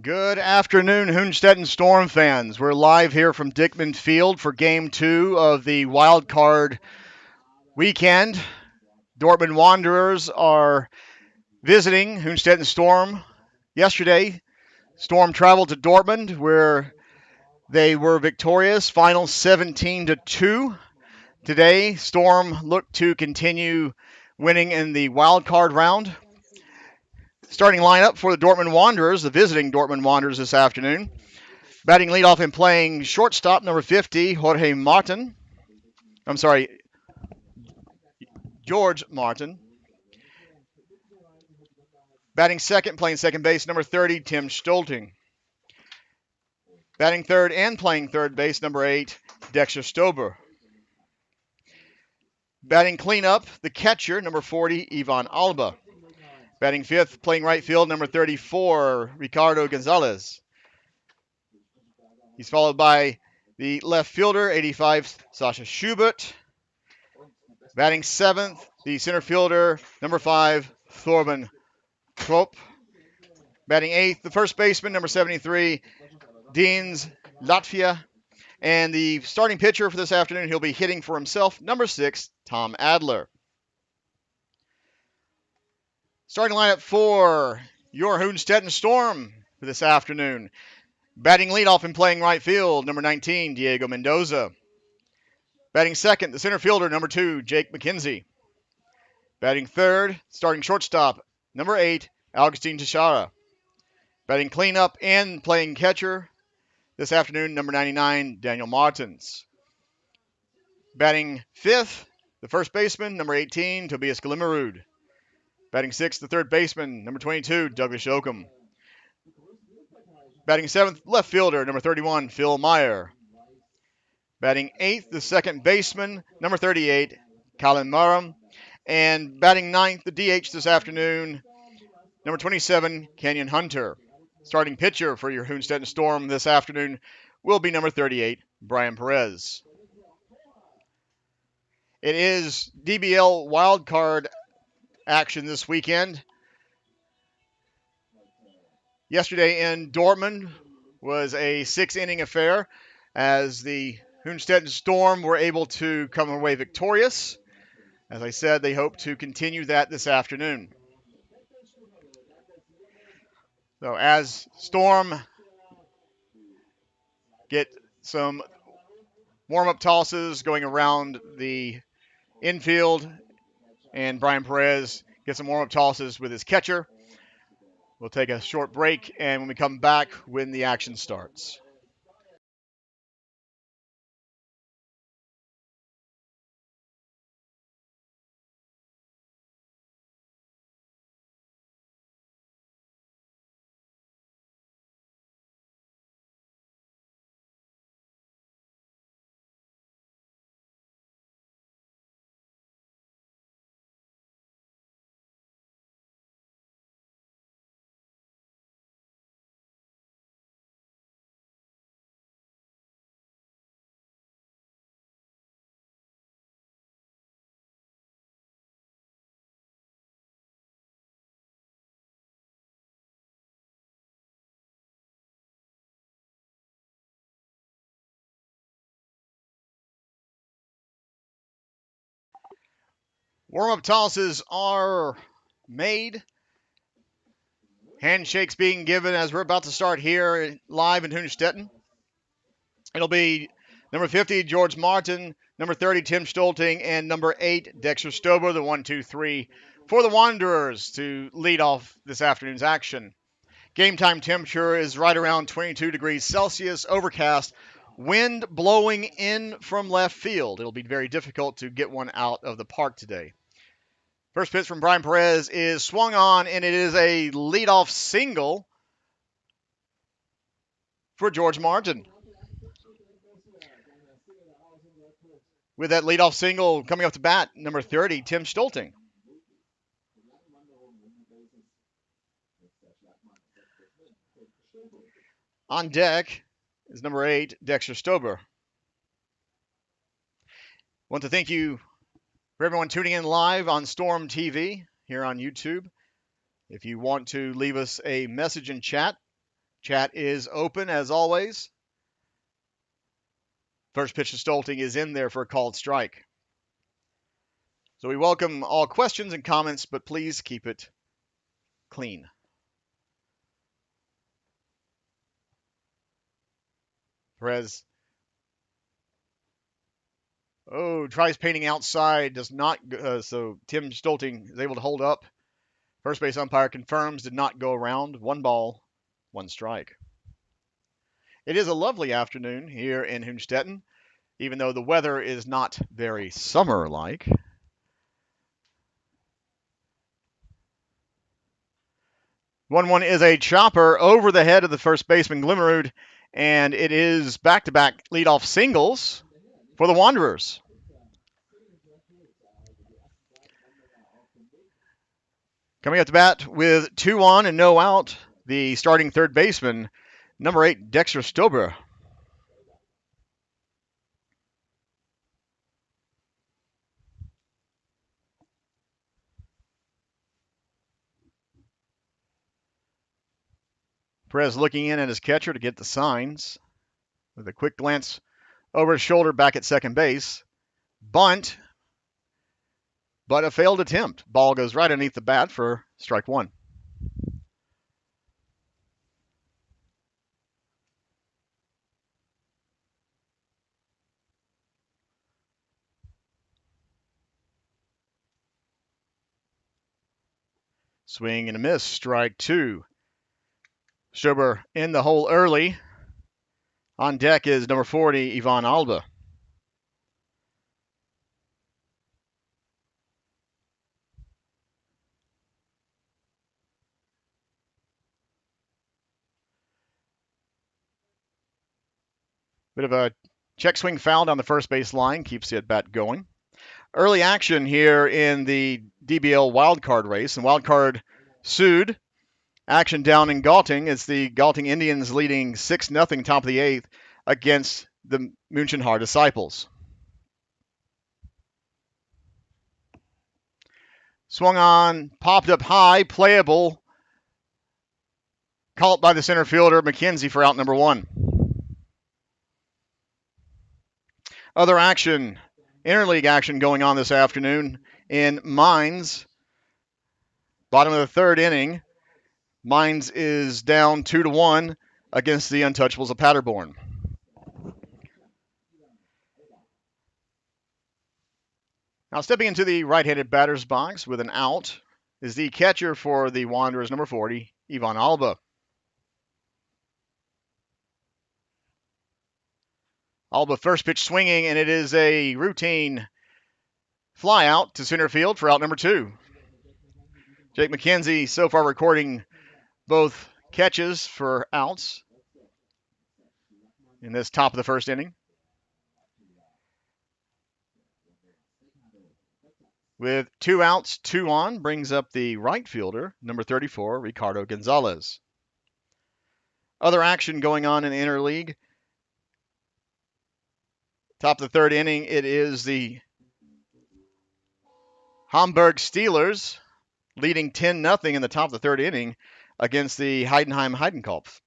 Good afternoon, Hünstetten Storm fans. We're live here from Dickman Field for Game 2 of the Wild Card weekend. Dortmund Wanderers are visiting Hünstetten Storm. Yesterday, Storm traveled to Dortmund where they were victorious, final 17-2. Today, Storm look to continue winning in the Wild Card round. Starting lineup for the Dortmund Wanderers, the visiting Dortmund Wanderers this afternoon. Batting leadoff and playing shortstop, number 50, Jorge Martin. I'm sorry, George Martin. Batting second, playing second base, number 30, Tim Stolting. Batting third and playing third base, number 8, Dexter Stober. Batting cleanup, the catcher, number 40, Ivan Alba. Batting fifth, playing right field, number 34, Ricardo Gonzalez. He's followed by the left fielder, 85, Sasha Schubert. Batting seventh, the center fielder, number 5, Thorben Trop. Batting eighth, the first baseman, number 73, Deans Latvia. And the starting pitcher for this afternoon, he'll be hitting for himself, number 6, Tom Adler. Starting lineup for your Hünstetten Storm for this afternoon. Batting leadoff and playing right field, number 19, Diego Mendoza. Batting second, the center fielder, number 2, Jake McKenzie. Batting third, starting shortstop, number 8, Augustine Teixeira. Batting cleanup and playing catcher this afternoon, number 99, Daniel Martins. Batting fifth, the first baseman, number 18, Tobias Glimmerud. Batting sixth, the third baseman, number 22, Douglas Yoakum. Batting seventh, left fielder, number 31, Phil Meyer. Batting eighth, the second baseman, number 38, Colin Murray. And batting ninth, the DH this afternoon, number 27, Kenyon Hunter. Starting pitcher for your Hünstetten Storm this afternoon will be number 38, Brian Perez. It is DBL wildcard action this weekend. Yesterday in Dortmund was a 6-inning affair as the Hünstetten Storm were able to come away victorious. As I said, they hope to continue that this afternoon. So as Storm get some warm-up tosses going around the infield and Brian Perez gets some warm-up tosses with his catcher, we'll take a short break, and when we come back, when the action starts. Warm-up tosses are made. Handshakes being given as we're about to start here live in Hünstetten. It'll be number 50, George Martin, number 30, Tim Stolting, and number 8, Dexter Stober, the 1-2-3 for the Wanderers to lead off this afternoon's action. Game time temperature is right around 22 degrees Celsius, overcast, wind blowing in from left field. It'll be very difficult to get one out of the park today. First pitch from Brian Perez is swung on, and it is a leadoff single for George Martin. With that leadoff single coming off the bat, number 30, Tim Stolting. On deck is number 8, Dexter Stober. Want to thank you for everyone tuning in live on Storm TV here on YouTube. If you want to leave us a message in chat, Chat is open as always. First pitch to Stolting is in there for a called strike. So we welcome all questions and comments, but please keep it clean. Perez. Oh, tries painting outside, does not. So Tim Stolting is able to hold up. First base umpire confirms did not go around. 1 ball, 1 strike. It is a lovely afternoon here in Hünstetten, even though the weather is not very summer-like. 1-1 is a chopper over the head of the first baseman Glimmerud, and it is back-to-back leadoff singles for the Wanderers. Coming up to bat with 2 on and no out, the starting third baseman, number 8, Dexter Stober. Perez looking in at his catcher to get the signs. With a quick glance over his shoulder back at second base. Bunt, but a failed attempt. Ball goes right underneath the bat for strike 1. Swing and a miss, strike 2. Stober in the hole early. On deck is number 40, Ivan Alba. Bit of a check swing foul down the first base line, keeps the at-bat going. Early action here in the DBL wildcard race, and wildcard sued. Action down in Galting. It's the Galting Indians leading 6-0 top of the 8th against the Münchenhaar Disciples. Swung on, popped up high, playable. Caught by the center fielder, McKenzie, for out number 1. Other action, interleague action going on this afternoon in Mines. Bottom of the 3rd inning. Mines is down 2-1 against the Untouchables of Paderborn. Now stepping into the right-handed batter's box with an out is the catcher for the Wanderers, number 40, Ivan Alba. Alba first pitch swinging, and it is a routine fly out to center field for out number 2. Jake McKenzie so far recording both catches for outs in this top of the 1st inning. With 2 outs, 2 on, brings up the right fielder, number 34, Ricardo Gonzalez. Other action going on in the interleague. Top of the 3rd inning, it is the Hamburg Steelers leading 10-0 in the top of the 3rd inning against the Heidenheim Heidenkopf.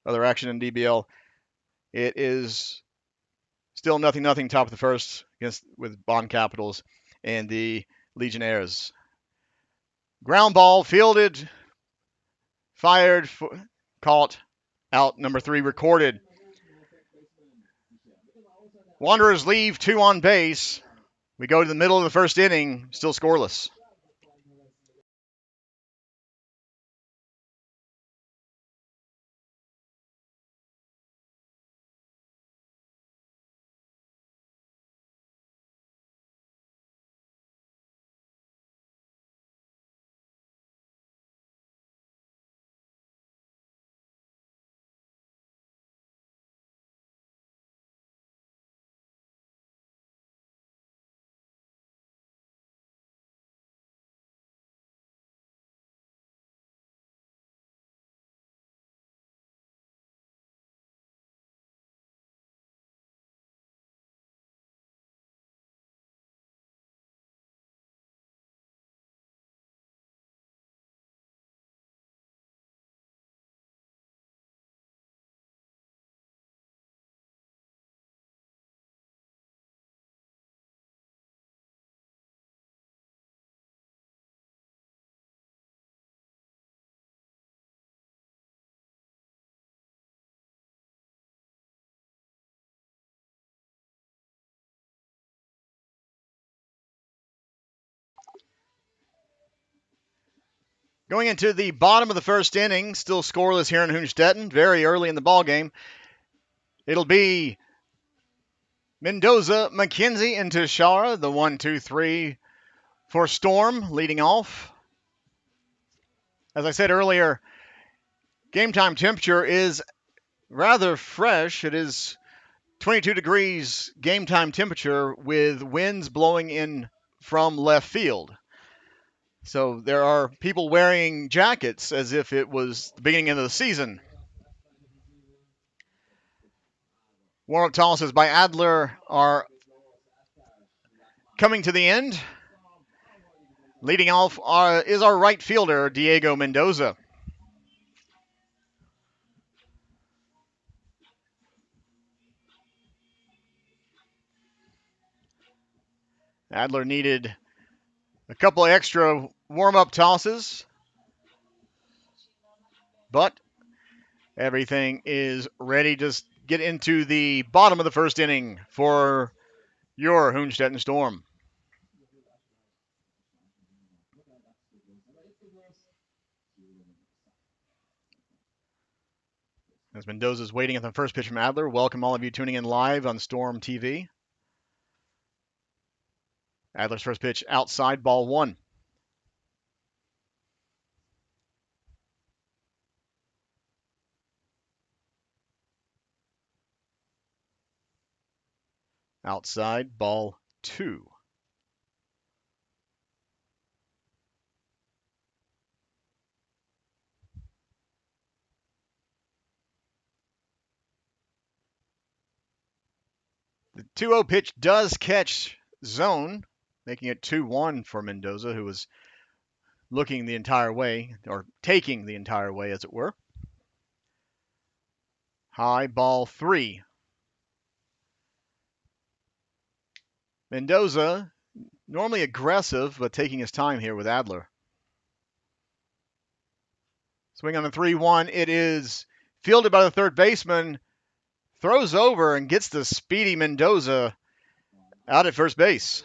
Other action in DBL. It is still 0-0 top of the 1st with Bonn Capitals and the Legionnaires. Ground ball fielded, fired, caught, out number 3 recorded. Wanderers leave 2 on base. We go to the middle of the 1st inning, still scoreless. Going into the bottom of the first inning, still scoreless here in Hünstetten, very early in the ball game. It'll be Mendoza, McKenzie, and Tashara, the 1-2-3 for Storm, leading off. As I said earlier, game time temperature is rather fresh. It is 22 degrees game time temperature with winds blowing in from left field. So there are people wearing jackets as if it was the beginning of the season. Warm-up tosses by Adler are coming to the end. Leading off is our right fielder, Diego Mendoza. Adler needed a couple of extra warm-up tosses, but everything is ready to get into the bottom of the first inning for your Hünstetten Storm. As Mendoza's waiting at the first pitch from Adler, welcome all of you tuning in live on Storm TV. Adler's first pitch outside, ball one. Outside, ball two. The 2-0 pitch does catch zone, making it 2-1 for Mendoza, who was looking the entire way, or taking the entire way, as it were. High, ball three. Mendoza, normally aggressive, but taking his time here with Adler. Swing on the 3-1. It is fielded by the third baseman. Throws over and gets the speedy Mendoza out at first base.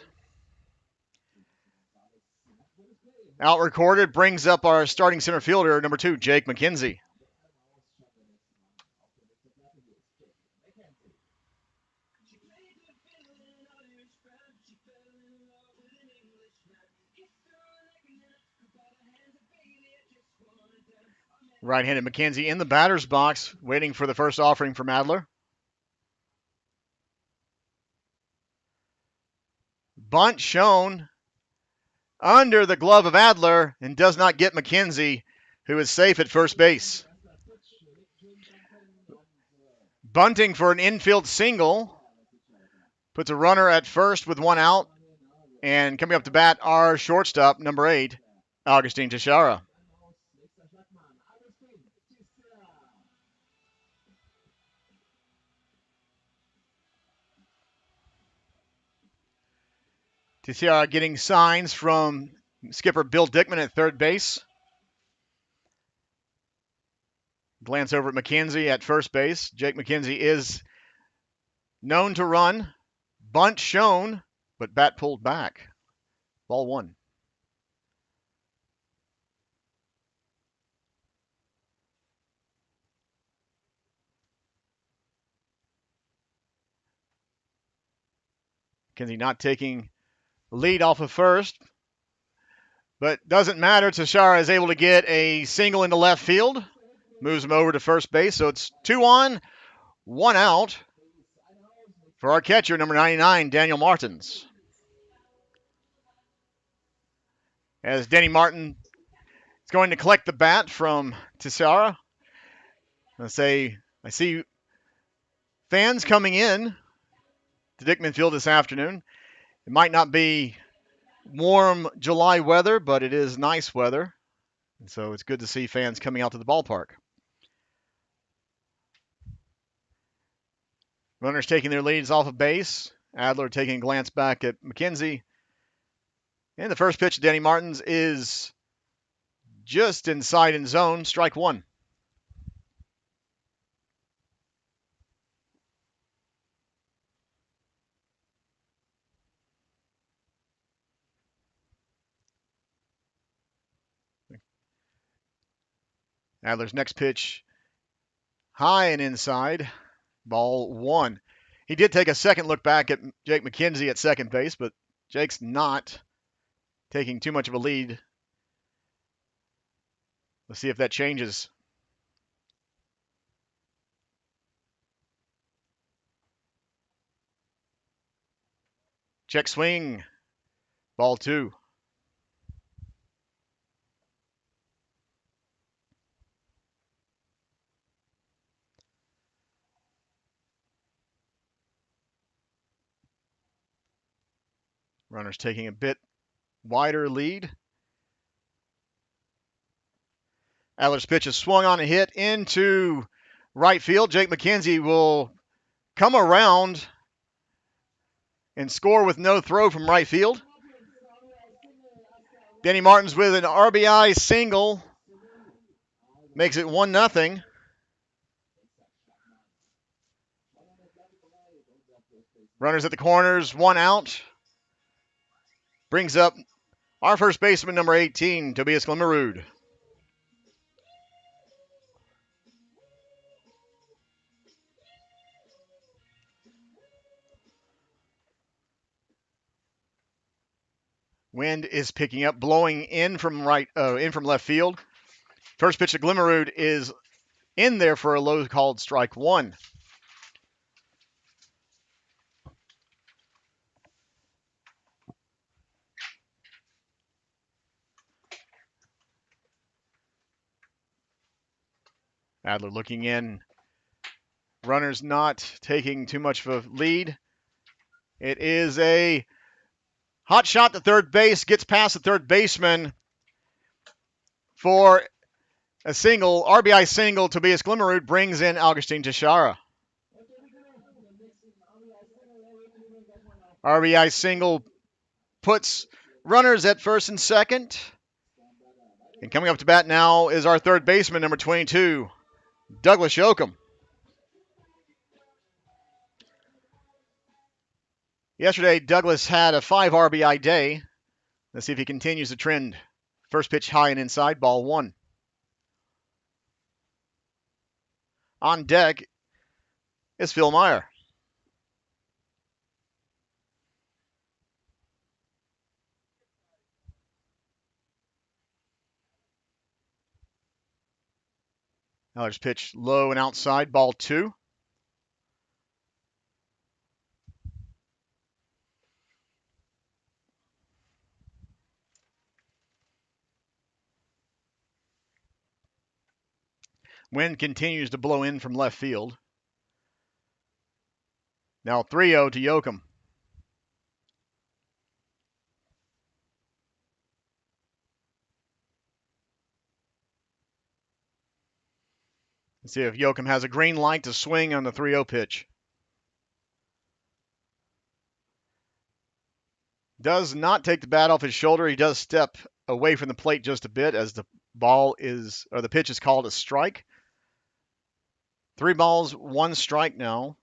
Out recorded brings up our starting center fielder, number 2, Jake McKenzie. Right-handed McKenzie in the batter's box, waiting for the first offering from Adler. Bunt shown under the glove of Adler and does not get McKenzie, who is safe at first base. Bunting for an infield single. Puts a runner at first with one out. And coming up to bat, our shortstop, number 8, Augustin Teixeira. Teixeira getting signs from skipper Bill Dickman at third base. Glance over at McKenzie at first base. Jake McKenzie is known to run. Bunt shown, but bat pulled back. Ball one. McKenzie not taking lead off of first, but doesn't matter. Teixeira is able to get a single into left field. Moves him over to first base, so it's 2 on, 1 out for our catcher, number 99, Daniel Martins. As Danny Martin is going to collect the bat from Teixeira. I see fans coming in to Dickman Field this afternoon. It might not be warm July weather, but it is nice weather. And so it's good to see fans coming out to the ballpark. Runners taking their leads off of base. Adler taking a glance back at McKenzie. And the first pitch to Danny Martins is just inside in zone, strike one. Adler's next pitch, high and inside, ball 1. He did take a second look back at Jake McKenzie at second base, but Jake's not taking too much of a lead. Let's see if that changes. Check swing, ball 2. Runners taking a bit wider lead. Adler's pitch is swung on and hit into right field. Jake McKenzie will come around and score with no throw from right field. Denny Martins with an RBI single makes it 1-0. Runners at the corners, 1 out. Brings up our first baseman, number 18, Tobias Glimmerud. Wind is picking up, blowing in from left field. First pitch to Glimmerud is in there for a low called strike 1. Adler looking in. Runners not taking too much of a lead. It is a hot shot to third base, gets past the third baseman for a single, RBI single. Tobias Glimmerud brings in Augustin Teixeira. RBI single puts runners at first and second. And coming up to bat now is our third baseman, number 22, Douglas Yoakum. Yesterday, Douglas had a 5 RBI day. Let's see if he continues the trend. First pitch high and inside, ball 1. On deck is Phil Meyer. Adler's pitch low and outside, ball 2. Wind continues to blow in from left field. Now 3-0 to Yoakum. Let's see if Yoakum has a green light to swing on the 3-0 pitch. Does not take the bat off his shoulder. He does step away from the plate just a bit as the pitch is called a strike. 3 balls, 1 strike now.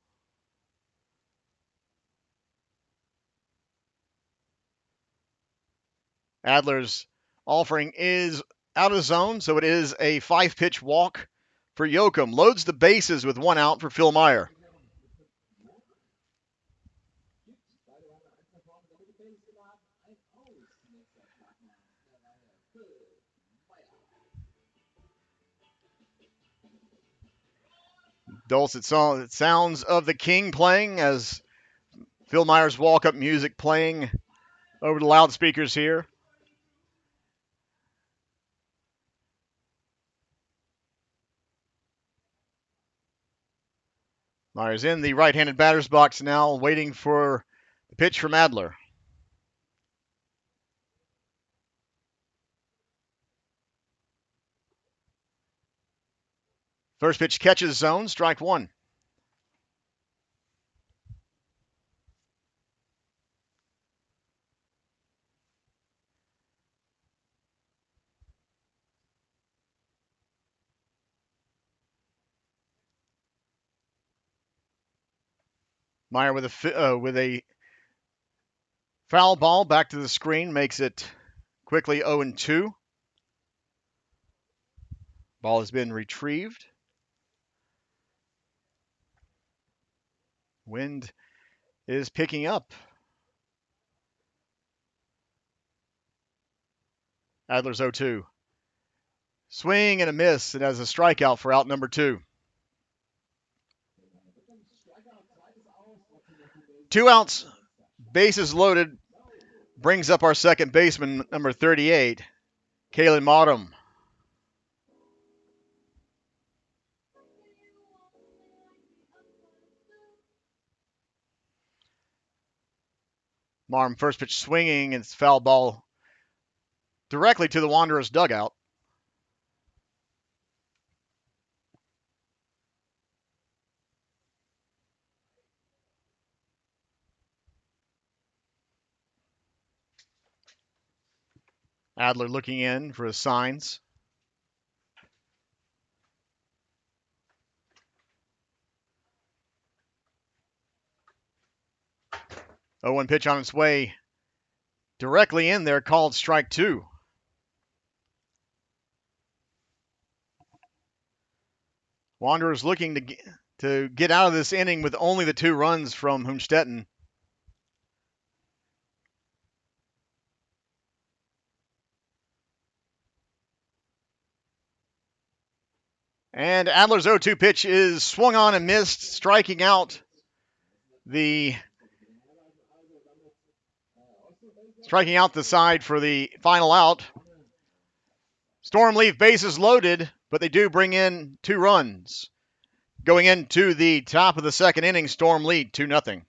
Adler's offering is out of zone, so it is a 5-pitch walk for Yoakum. Loads the bases with 1 out for Phil Meyer. Dulcet sounds of the King playing as Phil Meyer's walk-up music playing over the loudspeakers here. Meyer's in the right-handed batter's box now, waiting for the pitch from Adler. First pitch catches zone, strike 1. Meyer with a foul ball back to the screen makes it quickly 0-2. Ball has been retrieved. Wind is picking up. Adler's 0-2. Swing and a miss. It has a strikeout for out number 2. 2 outs, bases loaded. Brings up our second baseman, number 38, Kalen Modem. Marm first pitch swinging, and it's foul ball directly to the Wanderers dugout. Adler looking in for his signs. One pitch on its way directly in there, called strike 2. Wanderers looking to get out of this inning with only the 2 runs from Hünstetten. And Adler's 0-2 pitch is swung on and missed, striking out the side for the final out. Storm leave bases loaded, but they do bring in 2 runs. Going into the top of the second inning, Storm lead 2-0.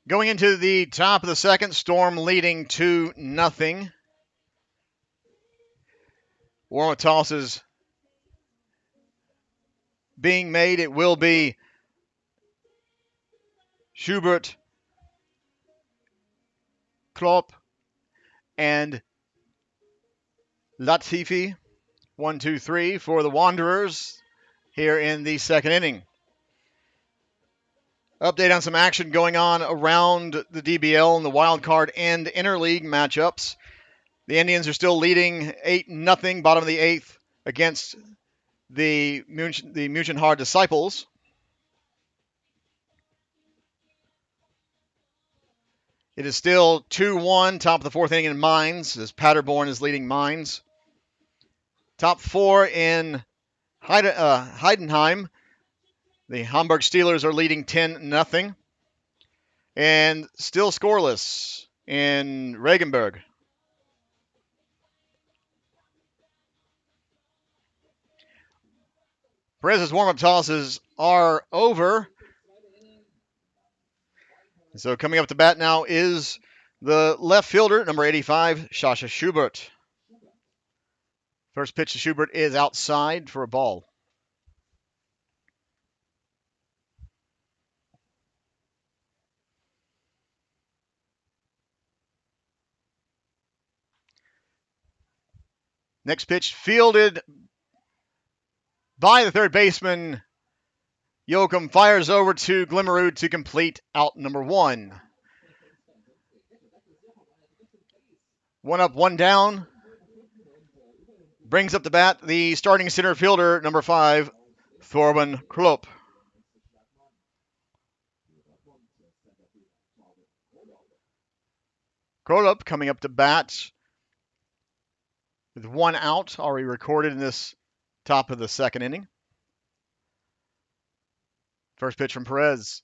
Going into the top of the second, Storm leading 2-0. Warm-up toss is being made. It will be Schubert, Klopp, and Latifi. 1, 2, 3 for the Wanderers here in the second inning. Update on some action going on around the DBL and the wild card and interleague matchups. The Indians are still leading 8-0, bottom of the 8th, against the Münchenhard Disciples. It is still 2-1, top of the 4th inning in Mainz, as Paderborn is leading Mainz. Top 4 in Heidenheim. The Hamburg Steelers are leading 10-0. And still scoreless in Regensburg. Perez's warm-up tosses are over. So coming up to bat now is the left fielder, number 85, Sascha Schubert. First pitch to Schubert is outside for a ball. Next pitch fielded by the third baseman. Joachim fires over to Glimmerud to complete out number 1. 1 up, 1 down. Brings up the bat the starting center fielder, number 5, Thorben Klopp. Krolup coming up to bat with 1 out already recorded in this top of the second inning. First pitch from Perez.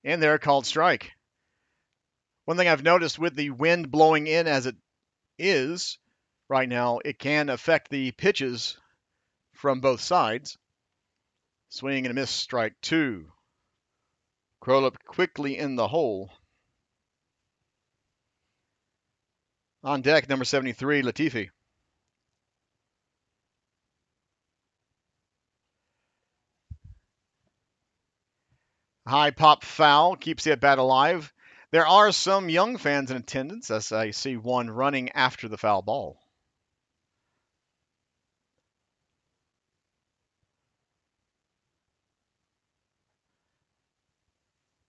In there, called strike. One thing I've noticed with the wind blowing in as it is right now, it can affect the pitches from both sides. Swing and a miss, strike 2. Krolup quickly in the hole. On deck, number 73, Latifi. High pop foul keeps the at-bat alive. There are some young fans in attendance, as I see one running after the foul ball.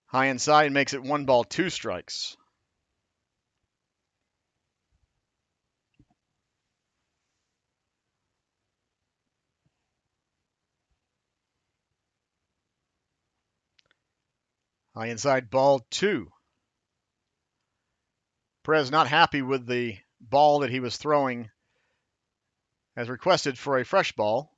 High inside makes it 1 ball, 2 strikes. High inside, ball 2. Perez not happy with the ball that he was throwing, has requested for a fresh ball.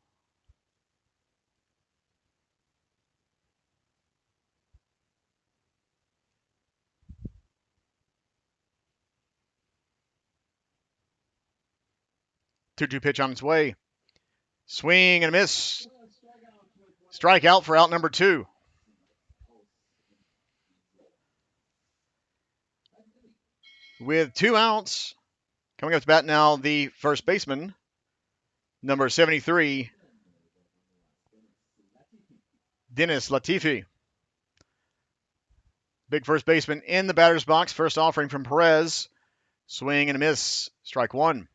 Two-two pitch on its way. Swing and a miss. Strike out for out number 2. With 2 outs, coming up to bat now, the first baseman, number 73, Dennis Latifi. Big first baseman in the batter's box. First offering from Perez. Swing and a miss. Strike 1.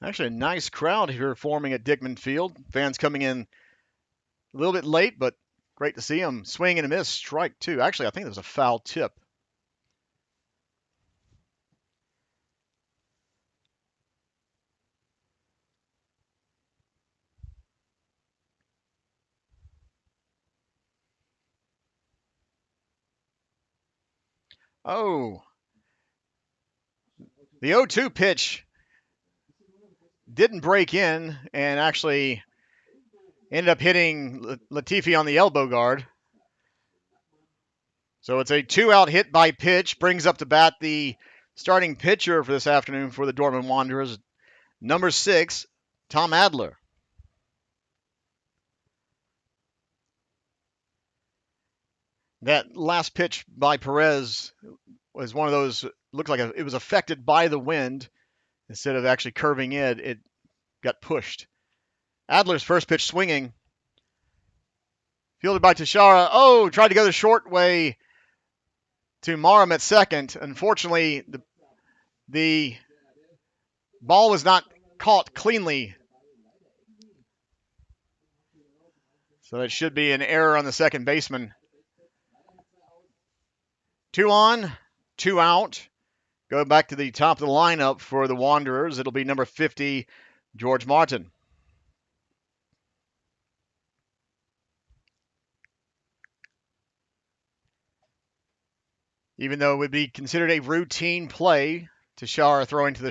Actually, a nice crowd here forming at Dickman Field. Fans coming in a little bit late, but great to see them. Swing and a miss. Strike 2. Actually, I think there was a foul tip. Oh. The 0-2 pitch didn't break in and actually ended up hitting Latifi on the elbow guard. So it's a 2-out hit by pitch. Brings up to bat the starting pitcher for this afternoon for the Dortmund Wanderers, number 6, Tom Adler. That last pitch by Perez was one of those, looked like it was affected by the wind. Instead of actually curving it got pushed. Adler's first pitch swinging. Fielded by Teixeira. Oh, tried to go the short way to Marum at second. Unfortunately, the ball was not caught cleanly. So that should be an error on the second baseman. 2 on, 2 out. Go back to the top of the lineup for the Wanderers. It'll be number 50, George Martin. Even though it would be considered a routine play, Teixeira throwing to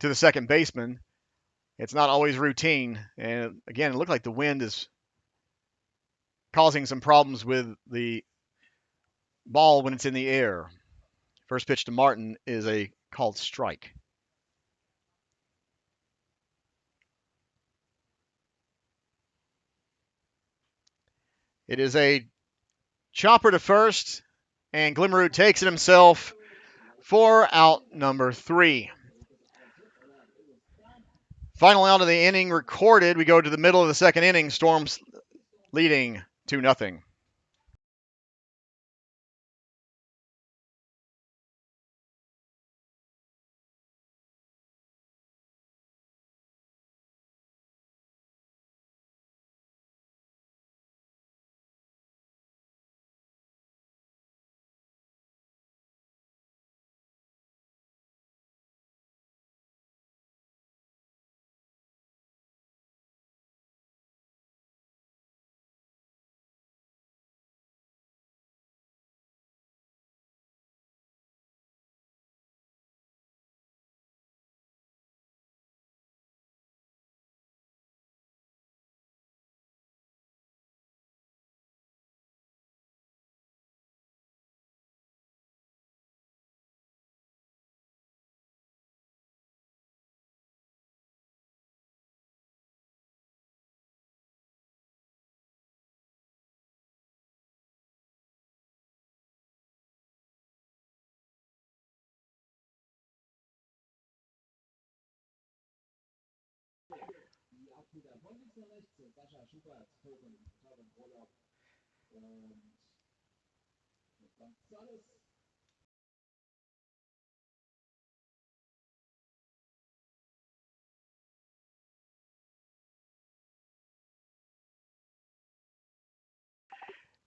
the second baseman, it's not always routine. And again, it looked like the wind is causing some problems with the ball when it's in the air. First pitch to Martin is a called strike. It is a chopper to first, and Glimmerud takes it himself for out number 3. Final out of the inning recorded. We go to the middle of the second inning. Storms leading 2-0.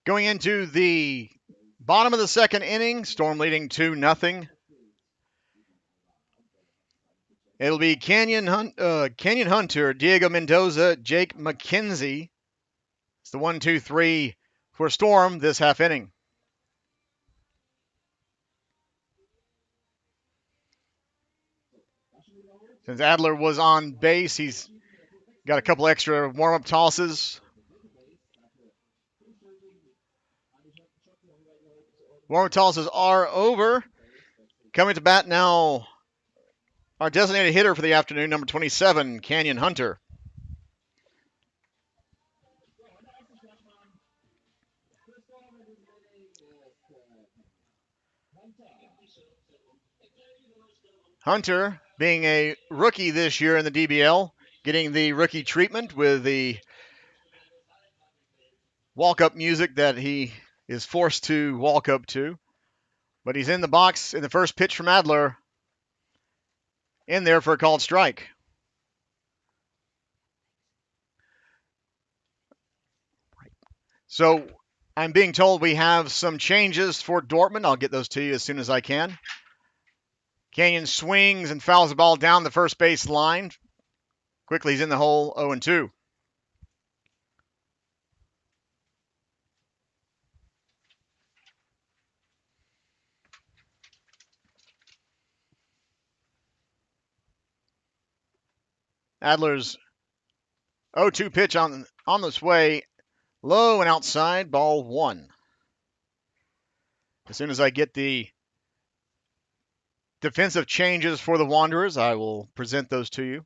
Going into the bottom of the second inning, Storm leading 2-0. It'll be Canyon Hunter, Diego Mendoza, Jake McKenzie. It's the 1-2-3 for Storm this half inning. Since Adler was on base, he's got a couple extra warm-up tosses. Warm-up tosses are over. Coming to bat now, our designated hitter for the afternoon, number 27, Canyon Hunter. Hunter, being a rookie this year in the DBL, getting the rookie treatment with the walk-up music that he is forced to walk up to. But he's in the box in the first pitch from Adler, in there for a called strike. So I'm being told we have some changes for Dortmund. I'll get those to you as soon as I can. Canyon swings and fouls the ball down the first base line. Quickly, he's in the hole, 0-2. Adler's 0-2 pitch on this way, low and outside, ball 1. As soon as I get the defensive changes for the Wanderers, I will present those to you.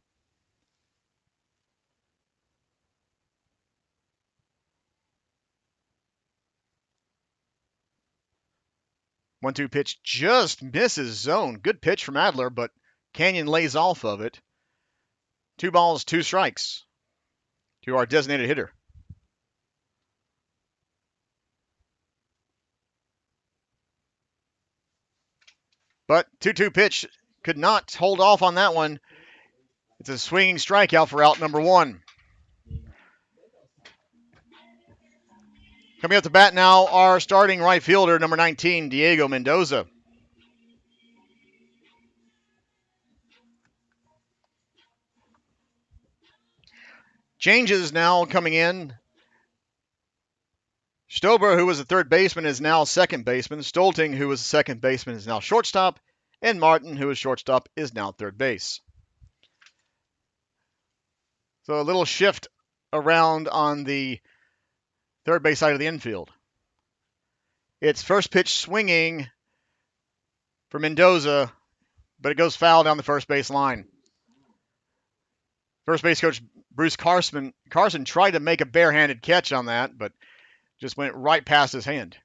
One-two pitch just misses zone. Good pitch from Adler, but Canyon lays off of it. 2 balls, 2 strikes to our designated hitter. But 2-2 pitch could not hold off on that one. It's a swinging strikeout for out number 1. Coming up to bat now, our starting right fielder, number 19, Diego Mendoza. Changes now coming in. Stober, who was a third baseman, is now second baseman. Stolting, who was a second baseman, is now shortstop. And Martin, who is shortstop, is now third base. So a little shift around on the third base side of the infield. It's first pitch swinging for Mendoza, but it goes foul down the first base line. First base coach Bruce Carson tried to make a barehanded catch on that, but just went right past his hand.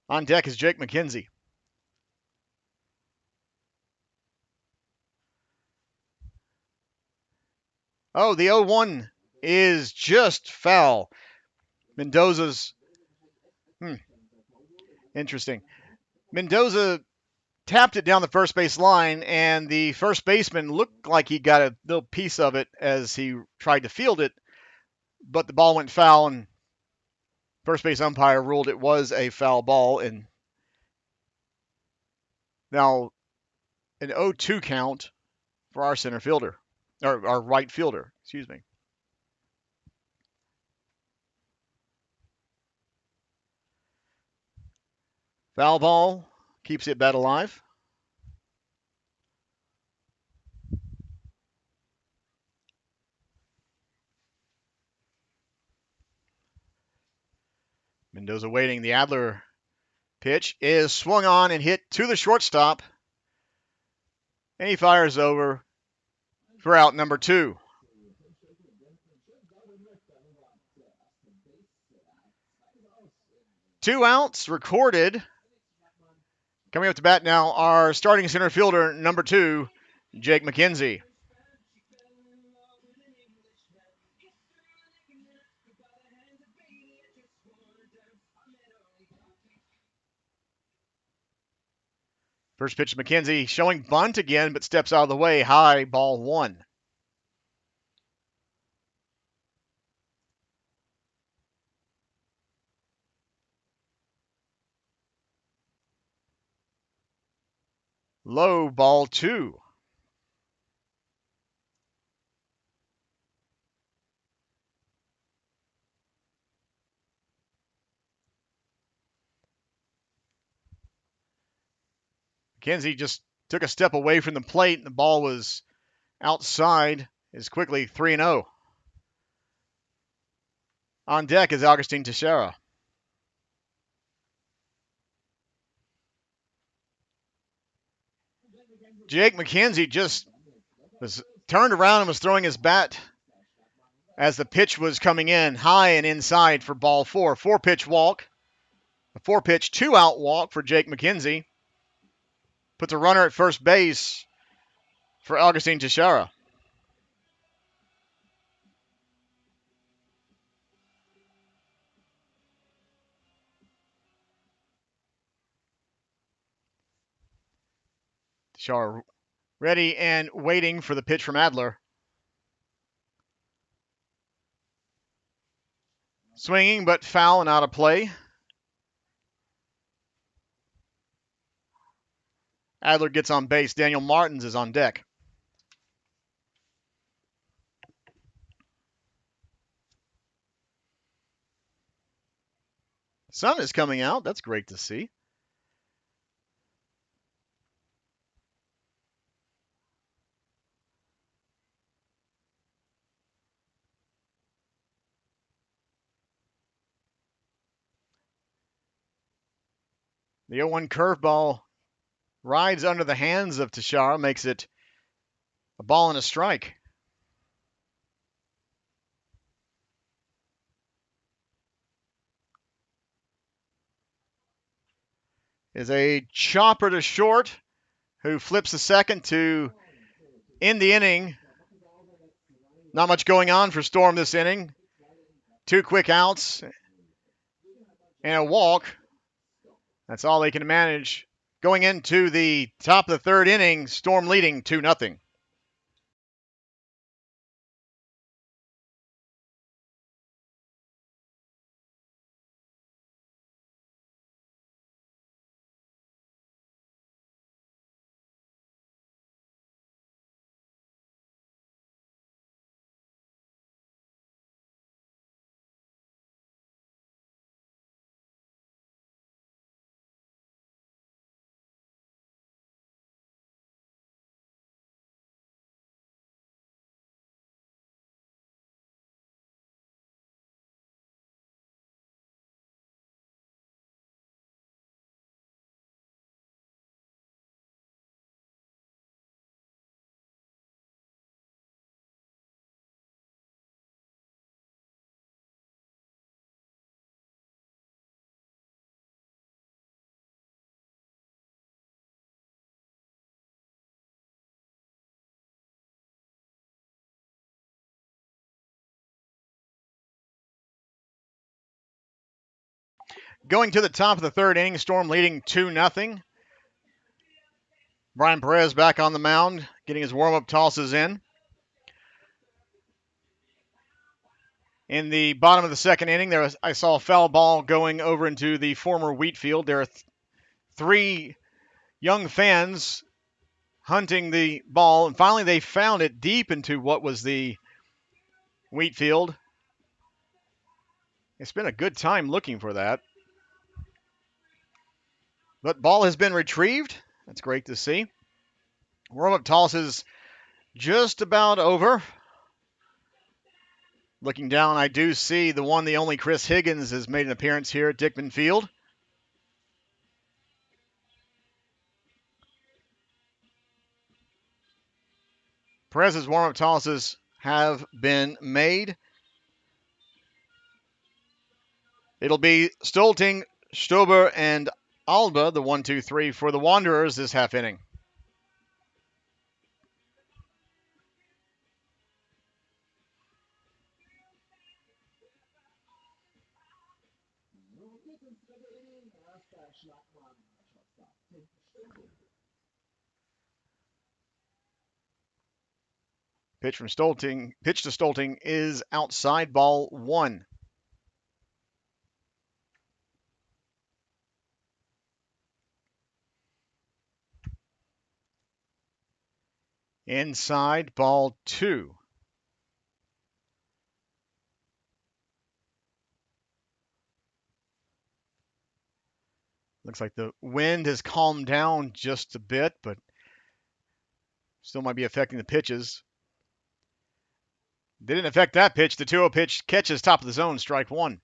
On deck is Jake McKenzie. Oh, the 0-1 is just foul. Mendoza's... Interesting. Mendoza tapped it down the first base line, and the first baseman looked like he got a little piece of it as he tried to field it, but the ball went foul, and first base umpire ruled it was a foul ball, and now an 0-2 count for our center fielder, or our right fielder, excuse me. Foul ball keeps it bat alive. Mendoza waiting. The Adler pitch is swung on and hit to the shortstop. And he fires over for out number 2. 2 outs recorded. Coming up to bat now, our starting center fielder, number 2, Jake McKenzie. First pitch to McKenzie, showing bunt again, but steps out of the way. High, ball 1. Low, ball 2. McKenzie just took a step away from the plate, and the ball was outside. Is quickly 3-0. On deck is Agustin Teixeira. Jake McKenzie just was turned around and was throwing his bat as the pitch was coming in high and inside for ball 4. 4-pitch walk. A 4-pitch 2-out walk for Jake McKenzie. Puts a runner at first base for Agustin Teixeira. Teixeira ready and waiting for the pitch from Adler. Swinging, but foul and out of play. Adler gets on base. Daniel Martins is on deck. Sun is coming out. That's great to see. The 0-1 curveball rides under the hands of Teixeira, makes it a ball and a strike. Is a chopper to short who flips the second to end the inning. Not much going on for Storm this inning. 2 quick outs and a walk. That's all they can manage. Going into the top of the 3rd inning, Storm leading 2-0. Going to the top of the 3rd inning, Storm leading 2-0. Brian Perez back on the mound, getting his warm-up tosses in. In the bottom of the 2nd inning, I saw a foul ball going over into the former wheat field. There are 3 young fans hunting the ball, and finally they found it deep into what was the wheat field. It's been a good time looking for that. But ball has been retrieved. That's great to see. Warm-up toss is just about over. Looking down, I do see the one, the only Chris Higgins has made an appearance here at Dickman Field. Perez's warm-up tosses have been made. It'll be Stolting Stober and Alba, the 1-2-3 for the Wanderers this half inning. Pitch to Stolting is outside, ball 1. Inside, ball 2. Looks like the wind has calmed down just a bit, but still might be affecting the pitches. Didn't affect that pitch. The 2-0 pitch catches top of the zone, strike 1.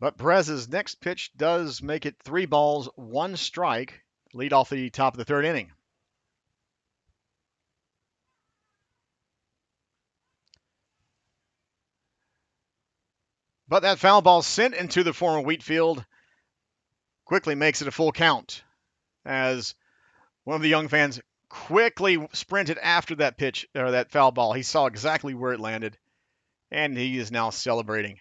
But Perez's next pitch does make it 3 balls, 1 strike, lead off the top of the 3rd inning. But that foul ball sent into the former wheat field quickly makes it a full count as one of the young fans quickly sprinted after that pitch or that foul ball. He saw exactly where it landed, and he is now celebrating.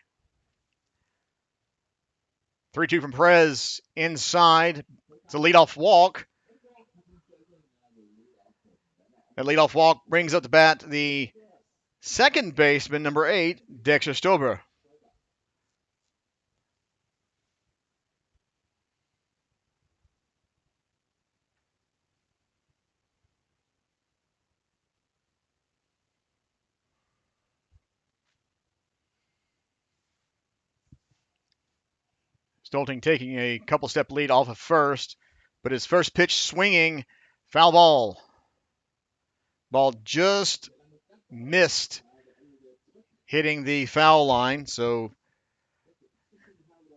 3-2 from Perez inside. It's a leadoff walk. That leadoff walk brings up the bat the second baseman, number 8, Dexter Stober. Stolting taking a couple-step lead off of first, but his first pitch swinging, foul ball. Ball just missed hitting the foul line, so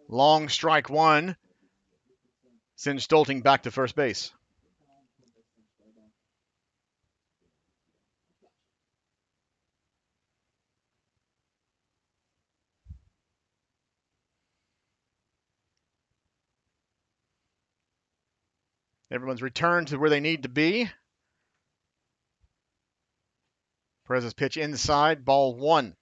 long strike 1 sends Stolting back to first base. Everyone's returned to where they need to be. Perez's pitch inside, ball 1.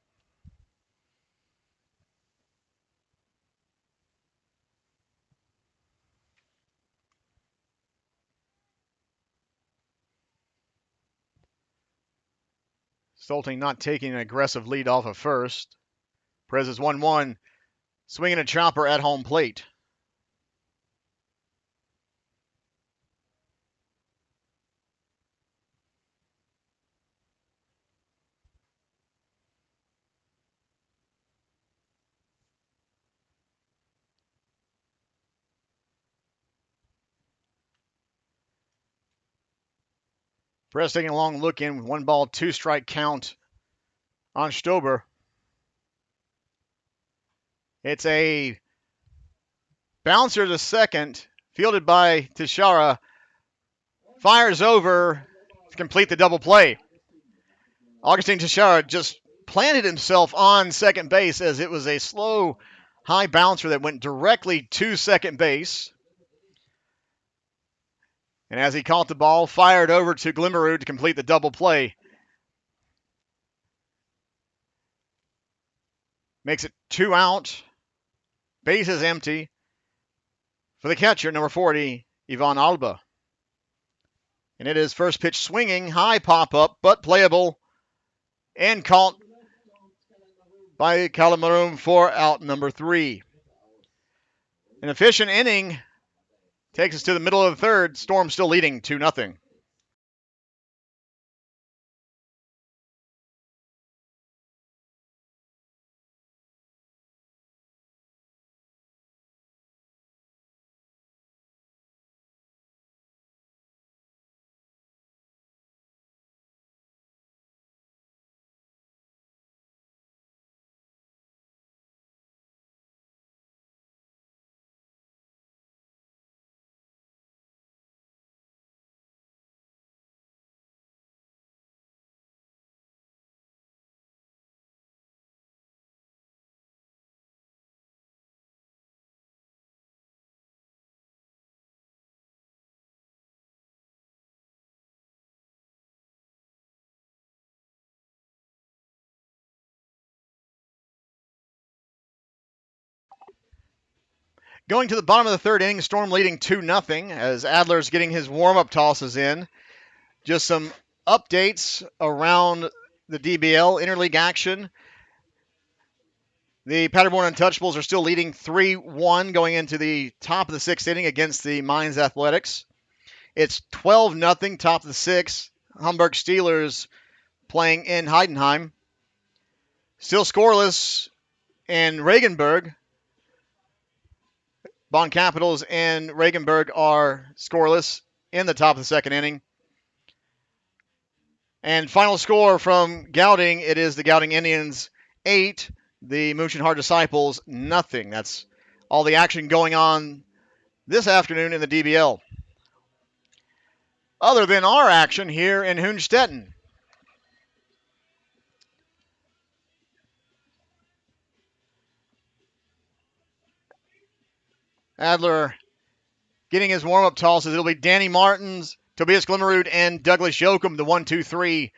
Stolting not taking an aggressive lead off of first. Perez is 1-1, swinging a chopper at home plate. Perez taking a long look in with 1 ball, 2 strike count on Stober. It's a bouncer to second, fielded by Teixeira. Fires over to complete the double play. Augustine Teixeira just planted himself on second base as it was a slow, high bouncer that went directly to second base. And as he caught the ball, fired over to Glimmerud to complete the double play. Makes it 2 out. Bases empty for the catcher, number 40, Ivan Alba. And it is first pitch swinging, high pop-up, but playable, and caught by Calamarum for out number 3. An efficient inning takes us to the middle of the 3rd. Storm still leading 2-0. Going to the bottom of the third inning, Storm leading 2-0 as Adler's getting his warm-up tosses in. Just some updates around the DBL interleague action. The Paderborn Untouchables are still leading 3-1 going into the top of the sixth inning against the Mainz Athletics. It's 12-0, top of the sixth. Hamburg Steelers playing in Heidenheim. Still scoreless in Regensburg. Bonn Capitals and Regensburg are scoreless in the top of the second inning. And final score from Gauting, it is the Gauting Indians 8, the Münchenhard Disciples nothing. That's all the action going on this afternoon in the DBL. Other than our action here in Hünstetten. Adler getting his warm-up tosses. It'll be Danny Martins, Tobias Glimmerud, and Douglas Yoakum, the 1-2-3,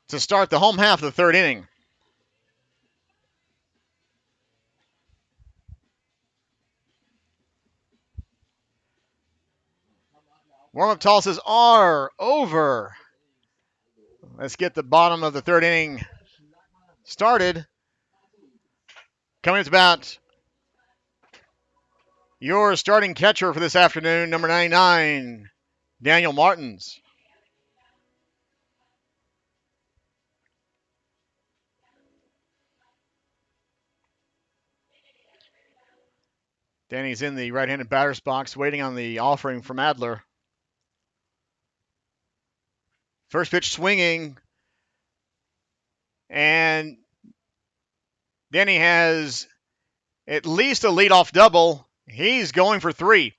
to start the home half of the third inning. Warm-up tosses are over. Let's get the bottom of the third inning started. Coming up about your starting catcher for this afternoon, number 99, Daniel Martins. Danny's in the right-handed batter's box waiting on the offering from Adler. First pitch swinging. And Danny has at least a leadoff double. He's going for 3.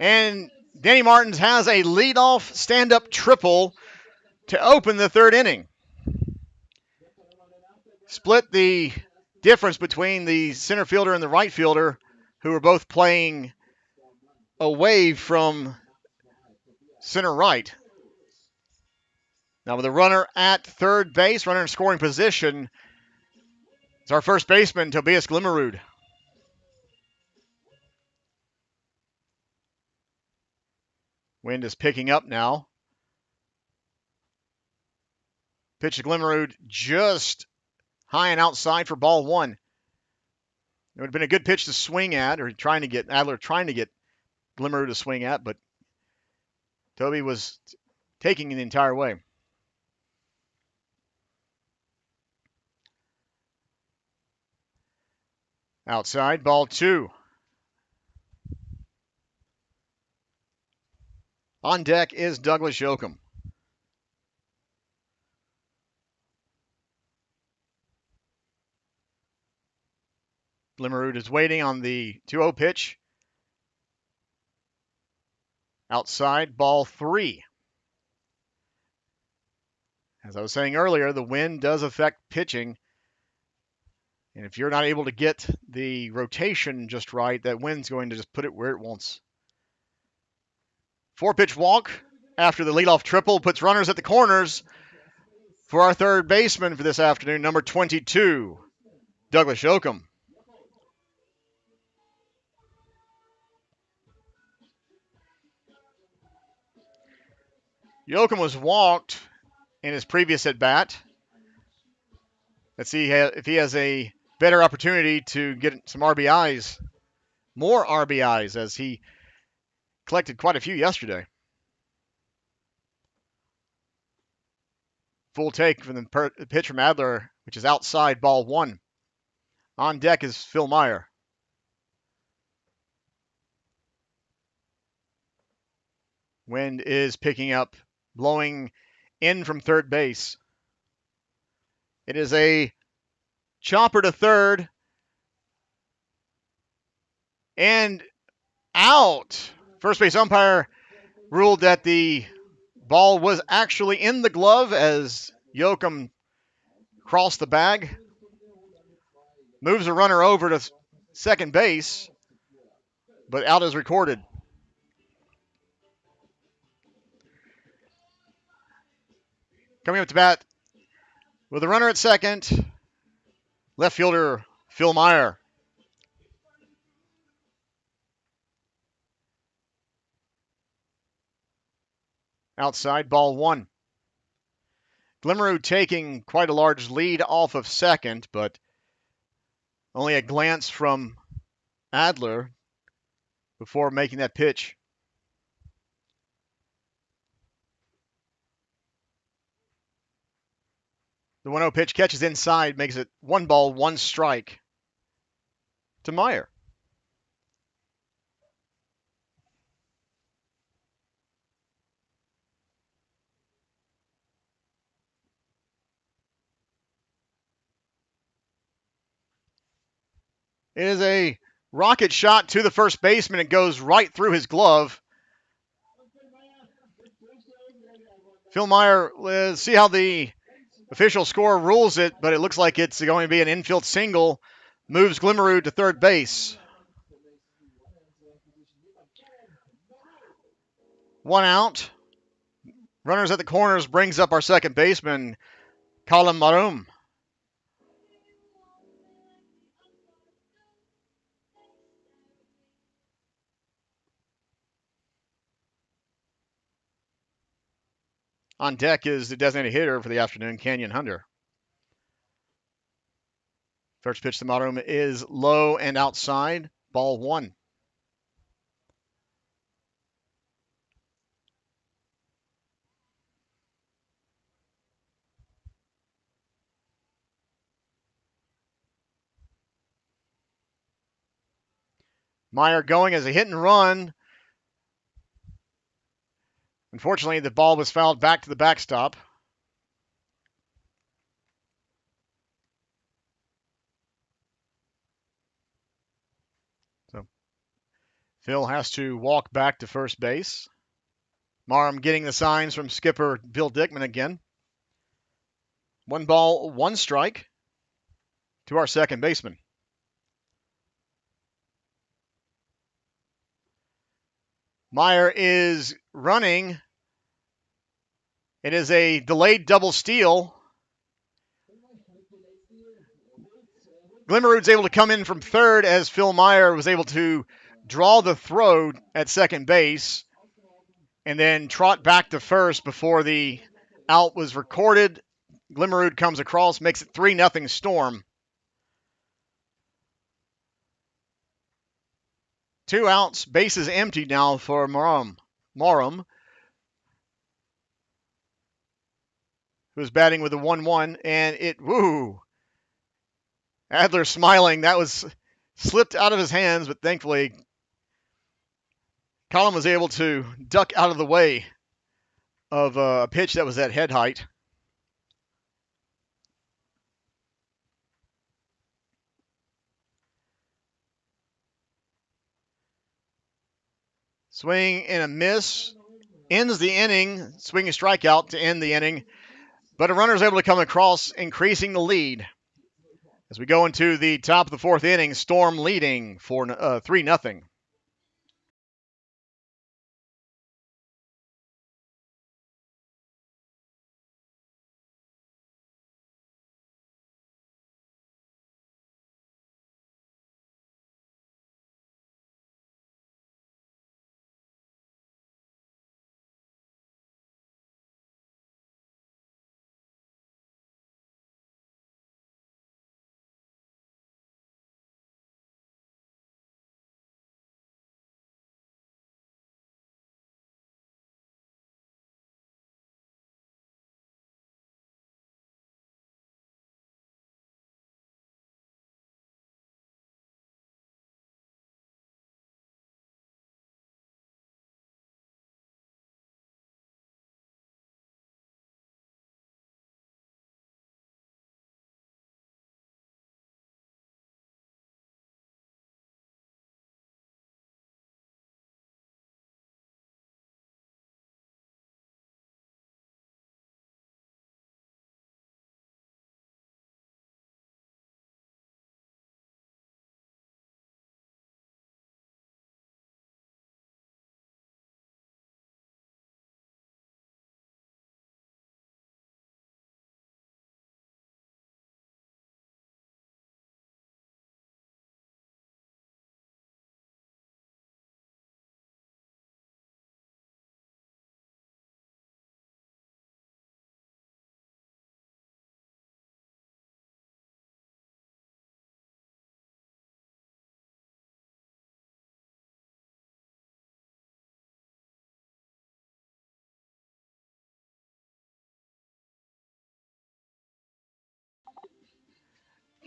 And Danny Martins has a leadoff stand-up triple to open the third inning. Split the difference between the center fielder and the right fielder, who are both playing away from center right. Now with a runner at third base, runner in scoring position, it's our first baseman, Tobias Glimmerud. Wind is picking up now. Pitch to Glimmerud just high and outside for ball 1. It would have been a good pitch to swing at, or Adler trying to get Glimmerud to swing at, but Toby was taking it the entire way. Outside, ball 2. On deck is Douglas Yoakum. Glimmerud is waiting on the 2-0 pitch. Outside, ball 3. As I was saying earlier, the wind does affect pitching. And if you're not able to get the rotation just right, that wind's going to just put it where it wants. 4-pitch walk after the leadoff triple puts runners at the corners for our third baseman for this afternoon, number 22, Douglas Yoakum. Yoakum was walked in his previous at-bat. Let's see if he has a better opportunity to get some RBIs, more RBIs, as he collected quite a few yesterday. Full take from the pitch from Adler, which is outside, ball 1. On deck is Phil Meyer. Wind is picking up, blowing in from third base. It is a chopper to third. And out. First base umpire ruled that the ball was actually in the glove as Yoakum crossed the bag. Moves a runner over to second base, but out is recorded. Coming up to bat with a runner at second, left fielder Phil Meyer. outside, ball one. Glimmerud taking quite a large lead off of second, but only a glance from Adler before making that pitch. The 1-0 pitch catches inside, makes it 1 ball, 1 strike to Meyer. It is a rocket shot to the first baseman. It goes right through his glove. Phil Meyer, let's see how the official score rules it, but it looks like it's going to be an infield single. Moves Glimmerud to third base. 1 out. Runners at the corners brings up our second baseman, Colin Marum. On deck is the designated hitter for the afternoon, Canyon Hunter. First pitch to Marum is low and outside, ball one. Meyer going as a hit and run. Unfortunately, the ball was fouled back to the backstop. So Phil has to walk back to first base. Marum getting the signs from skipper Bill Dickman again. 1 ball, 1 strike to our second baseman. Meyer is running. It is a delayed double steal. Glimmerud's able to come in from third as Phil Meyer was able to draw the throw at second base and then trot back to first before the out was recorded. Glimmerud comes across, makes it 3-0 Storm. 2 outs, bases empty now for Marum, who's batting with a 1-1, and Adler smiling. That was slipped out of his hands, but thankfully Colin was able to duck out of the way of a pitch that was at head height. Swing and a miss. Ends the inning. Swing and strikeout to end the inning. But a runner is able to come across, increasing the lead. As we go into the top of the fourth inning, Storm leading for 3-0.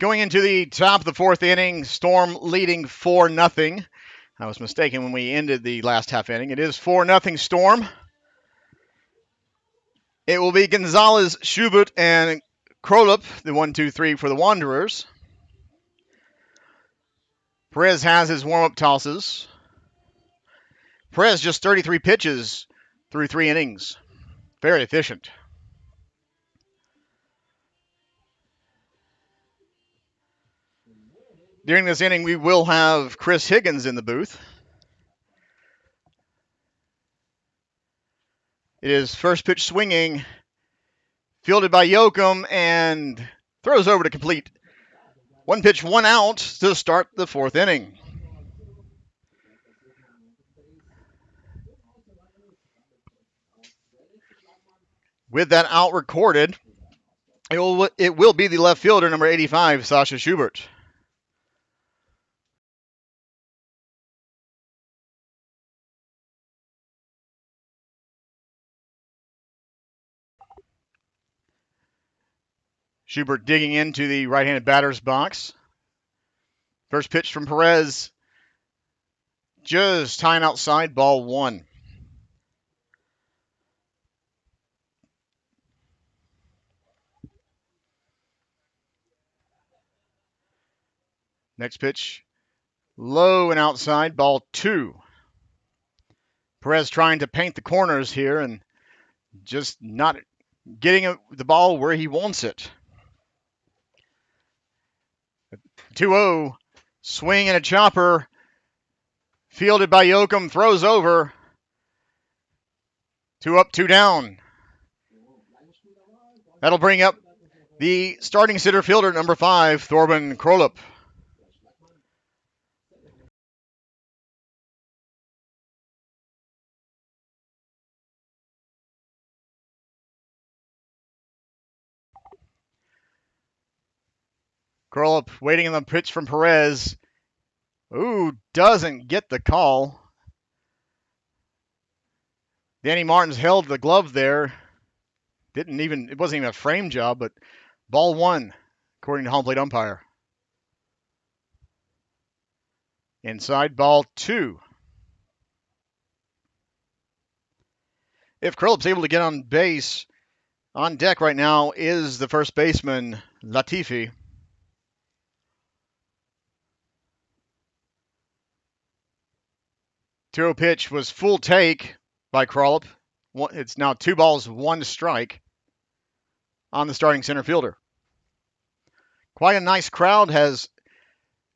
Going into the top of the fourth inning, Storm leading 4-0. I was mistaken when we ended the last half inning. It is 4-0 Storm. It will be Gonzalez, Schubert, and Krolup, the 1-2-3 for the Wanderers. Perez has his warm-up tosses. Perez just 33 pitches through 3 innings. Very efficient. During this inning, we will have Chris Higgins in the booth. It is first pitch swinging, fielded by Yoakum, and throws over to complete. 1 pitch, 1 out to start the fourth inning. With that out recorded, it will be the left fielder, number 85, Sasha Schubert. Schubert digging into the right-handed batter's box. First pitch from Perez, just tying outside, ball 1. Next pitch, low and outside, ball 2. Perez trying to paint the corners here and just not getting the ball where he wants it. 2-0, swing and a chopper, fielded by Yoakum, throws over. 2 up, 2 down. That'll bring up the starting center fielder, number 5, Thorben Krolup. Krolup waiting on the pitch from Perez. Ooh, doesn't get the call. Danny Martins held the glove there. It wasn't even a frame job, but ball 1, according to home plate umpire. Inside, ball 2. If Krolup's able to get on base, on deck right now is the first baseman, Latifi. 2-0 pitch was full take by Krolup. It's now 2 balls, 1 strike on the starting center fielder. Quite a nice crowd has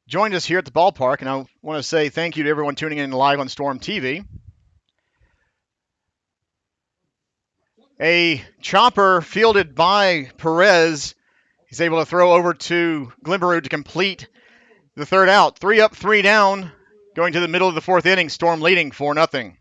joined us here at the ballpark, and I want to say thank you to everyone tuning in live on Storm TV. A chopper fielded by Perez. He's able to throw over to Glimmerud to complete the third out. 3 up, 3 down. Going to the middle of the fourth inning, Storm leading 4-0.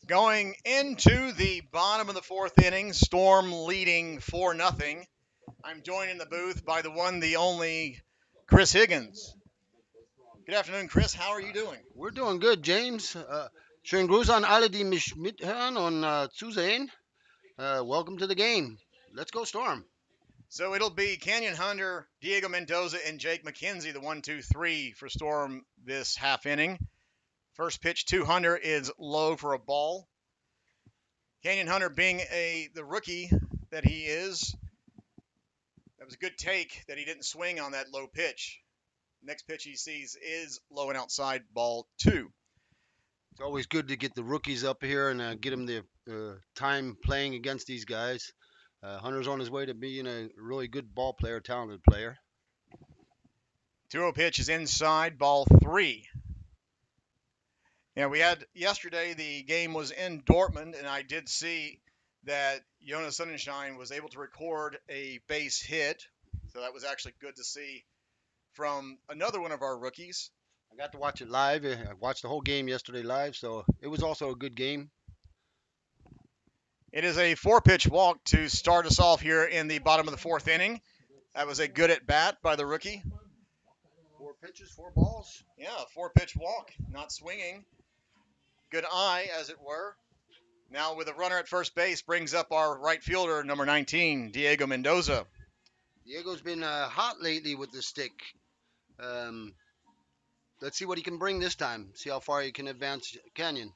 Going into the bottom of the fourth inning, Storm leading 4-0. I'm joined in the booth by the one, the only Chris Higgins. Good afternoon, Chris. How are you doing? We're doing good, James. Schönen Gruß an alle, die mich mithören und zusehen. Welcome to the game. Let's go, Storm. So it'll be Canyon Hunter, Diego Mendoza, and Jake McKenzie, the 1-2-3 for Storm this half inning. First pitch to Hunter is low for a ball. Canyon Hunter being the rookie that he is, that was a good take that he didn't swing on that low pitch. Next pitch he sees is low and outside, ball 2. It's always good to get the rookies up here and get them the time playing against these guys. Hunter's on his way to being a really good ball player, talented player. 2-0 pitch is inside, ball 3. Yeah, we had yesterday, the game was in Dortmund, and I did see that Jonas Sonnenschein was able to record a base hit. So that was actually good to see from another one of our rookies. I got to watch it live. I watched the whole game yesterday live, so it was also a good game. It is a 4-pitch walk to start us off here in the bottom of the fourth inning. That was a good at bat by the rookie. 4 pitches, 4 balls. Yeah, 4-pitch walk, not swinging. Good eye, as it were. Now with a runner at first base brings up our right fielder, number 19, Diego Mendoza. Diego's been hot lately with the stick. Let's see what he can bring this time. See how far he can advance Canyon.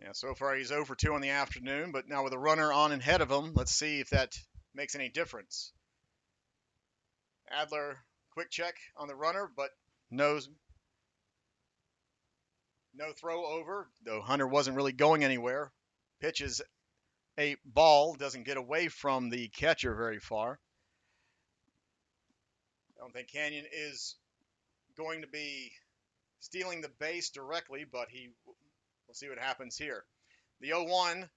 Yeah, so far he's 0 for 2 on the afternoon, but now with a runner on and ahead of him, let's see if that makes any difference. Adler, quick check on the runner, but no throw over, though Hunter wasn't really going anywhere. Pitches a ball, doesn't get away from the catcher very far. I don't think Canyon is going to be stealing the base directly, but we'll see what happens here. The 0-1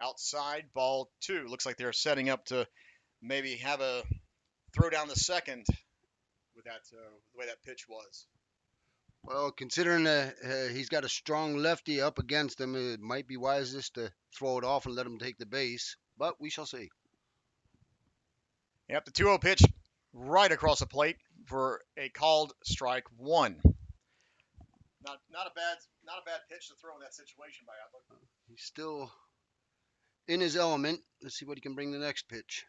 outside, ball 2. Looks like they're setting up to maybe have a throw down the second with that the way that pitch was. Well, considering he's got a strong lefty up against him, it might be wisest to throw it off and let him take the base. But we shall see. Yep, the 2-0 pitch right across the plate for a called strike 1. Not a bad pitch to throw in that situation by Adler. He's still in his element. Let's see what he can bring the next pitch.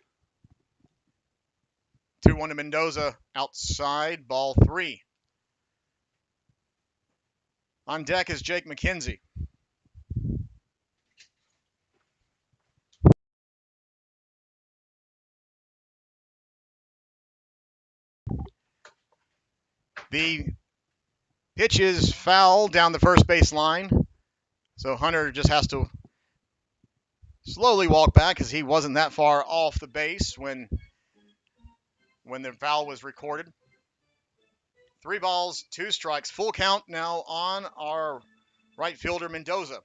2-1 to Mendoza, outside, ball 3. On deck is Jake McKenzie. The pitch is foul down the first base line, so Hunter just has to slowly walk back because he wasn't that far off the base when the foul was recorded. 3 balls, 2 strikes, full count now on our right fielder Mendoza.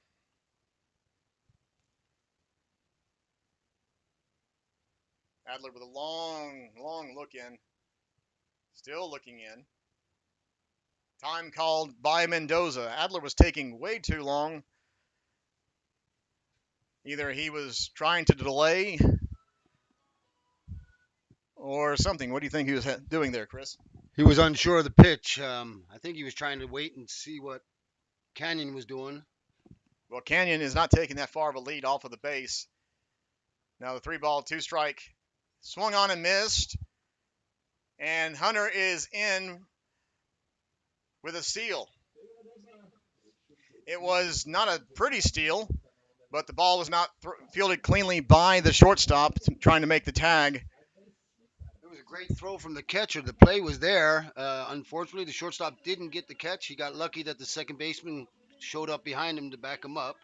Adler with a long look in, still looking in. Time called by Mendoza. Adler was taking way too long. Either he was trying to delay or something. What do you think he was doing there, Chris? He was unsure of the pitch. I think he was trying to wait and see what Canyon was doing. Well, Canyon is not taking that far of a lead off of the base. Now the 3 ball, 2 strike. Swung on and missed. And Hunter is in with a steal. It was not a pretty steal, but the ball was not fielded cleanly by the shortstop trying to make the tag. It was a great throw from the catcher. The play was there. Unfortunately, the shortstop didn't get the catch. He got lucky that the second baseman showed up behind him to back him up.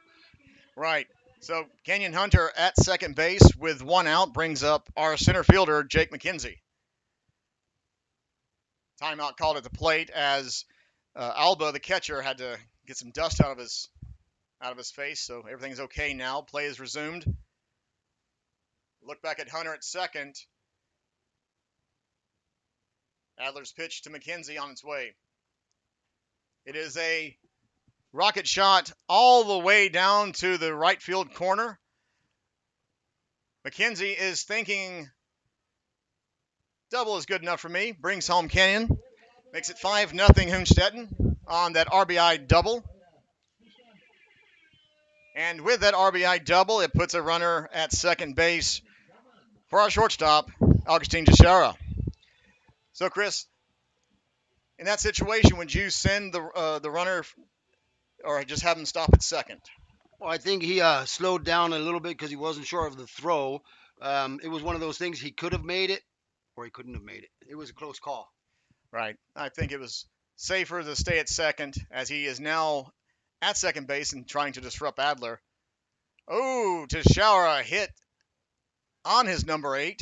Right. So Canyon Hunter at second base with 1 out brings up our center fielder, Jake McKenzie. Timeout called at the plate as Alba, the catcher, had to get some dust out of his face, so everything's okay now. Play is resumed. Look back at Hunter at second. Adler's pitch to McKenzie on its way. It is a Rocket shot all the way down to the right field corner. McKenzie is thinking double is good enough for me. Brings home Kenyon. Makes it 5-0 Hünstetten on that RBI double. And with that RBI double, it puts a runner at second base for our shortstop, Augustine Teixeira. So, Chris, in that situation, would you send the runner or just have him stop at second? Well, I think he slowed down a little bit because he wasn't sure of the throw. It was one of those things he could have made it or he couldn't have made it. It was a close call. Right. I think it was safer to stay at second as he is now at second base and trying to disrupt Adler. Oh, Teixeira hit on his number 8.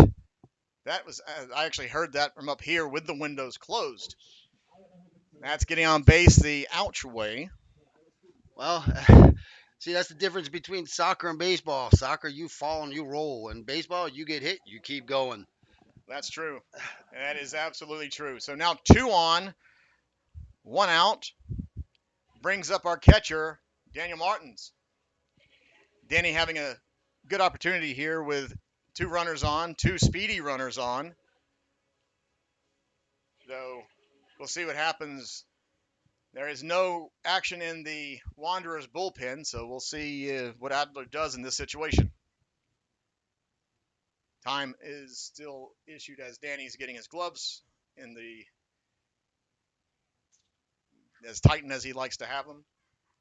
That was, I actually heard that from up here with the windows closed. That's getting on base the ouch way. Well, see, that's the difference between soccer and baseball. Soccer, you fall and you roll. And baseball, you get hit, you keep going. That's true. That is absolutely true. So now 2 on, 1 out. Brings up our catcher, Daniel Martins. Danny having a good opportunity here with 2 runners on, 2 speedy runners on. So we'll see what happens. There is no action in the Wanderers bullpen, so we'll see what Adler does in this situation. Time is still issued as Danny's getting his gloves in the as tight as he likes to have them.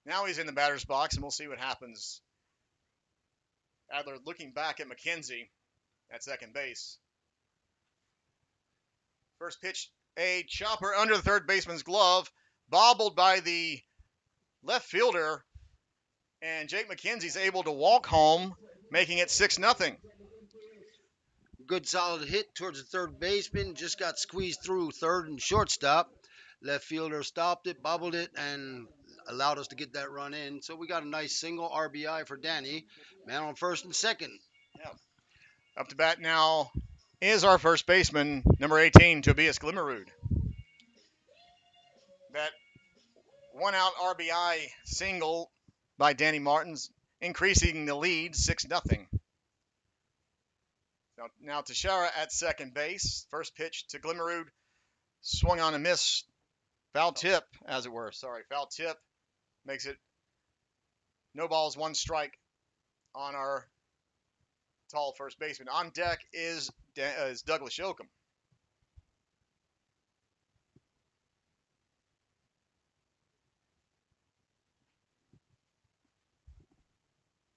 Now he's in the batter's box, and we'll see what happens. Adler looking back at McKenzie at second base. First pitch, a chopper under the third baseman's glove, bobbled by the left fielder, and Jake McKenzie's able to walk home, making it 6-0. Good solid hit towards the third baseman. Just got squeezed through third and shortstop. Left fielder stopped it, bobbled it, and allowed us to get that run in. So we got a nice single RBI for Danny. Man on first and second. Yeah. Up to bat now is our first baseman, number 18, Tobias Glimmerud. That 1-out RBI single by Danny Martins, increasing the lead 6-0. Now Teixeira at second base. First pitch to Glimmerud. Swung on a miss. Foul tip, as it were. Sorry, foul tip. Makes it no balls, 1 strike on our tall first baseman. On deck is Douglas Yoakum.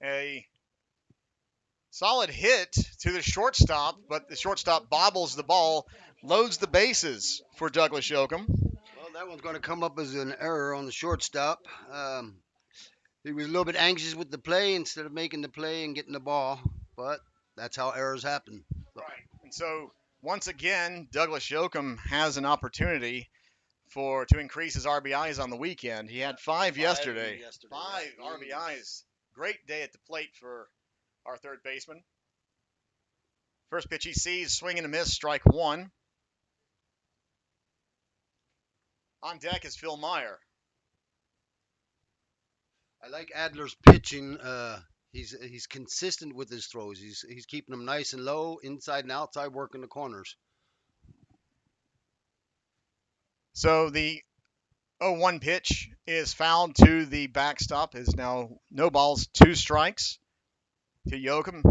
A solid hit to the shortstop, but the shortstop bobbles the ball, loads the bases for Douglas Yoakum. Well, that one's going to come up as an error on the shortstop. He was a little bit anxious with the play instead of making the play and getting the ball, but that's how errors happen. Right. And so once again, Douglas Yoakum has an opportunity to increase his RBIs on the weekend. He had 5 yesterday. 5 RBIs. Great day at the plate for our third baseman. First pitch he sees, swing and a miss, strike 1. On deck is Phil Meyer. I like Adler's pitching. He's consistent with his throws. He's keeping them nice and low, inside and outside, working the corners. So the 0-1 pitch is fouled to the backstop. Is now no balls, 2 strikes to Yoakum.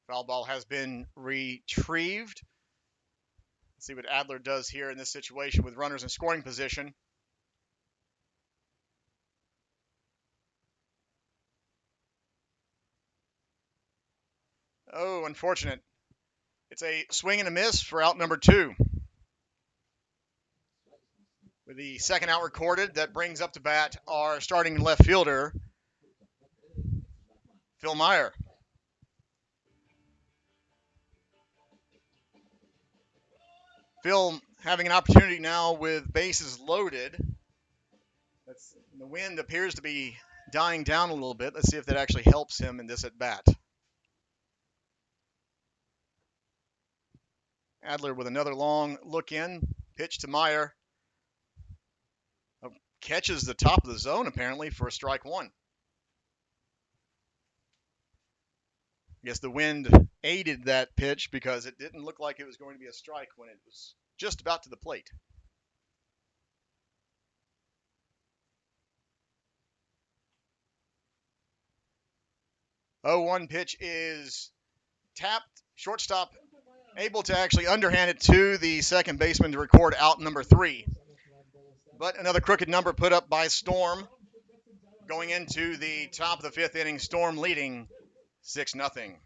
Foul ball has been retrieved. Let's see what Adler does here in this situation with runners in scoring position. Oh, unfortunate. It's a swing and a miss for out number 2. With the second out recorded, that brings up to bat our starting left fielder, Phil Meyer. Phil having an opportunity now with bases loaded. The wind appears to be dying down a little bit. Let's see if that actually helps him in this at bat. Adler with another long look in. Pitch to Meyer. catches the top of the zone apparently for strike one. I guess the wind aided that pitch because it didn't look like it was going to be a strike when it was just about to the plate. 0-1 pitch is tapped. Shortstop able to actually underhand it to the second baseman to record out number 3. But another crooked number put up by Storm going into the top of the 5th inning. Storm leading 6-0.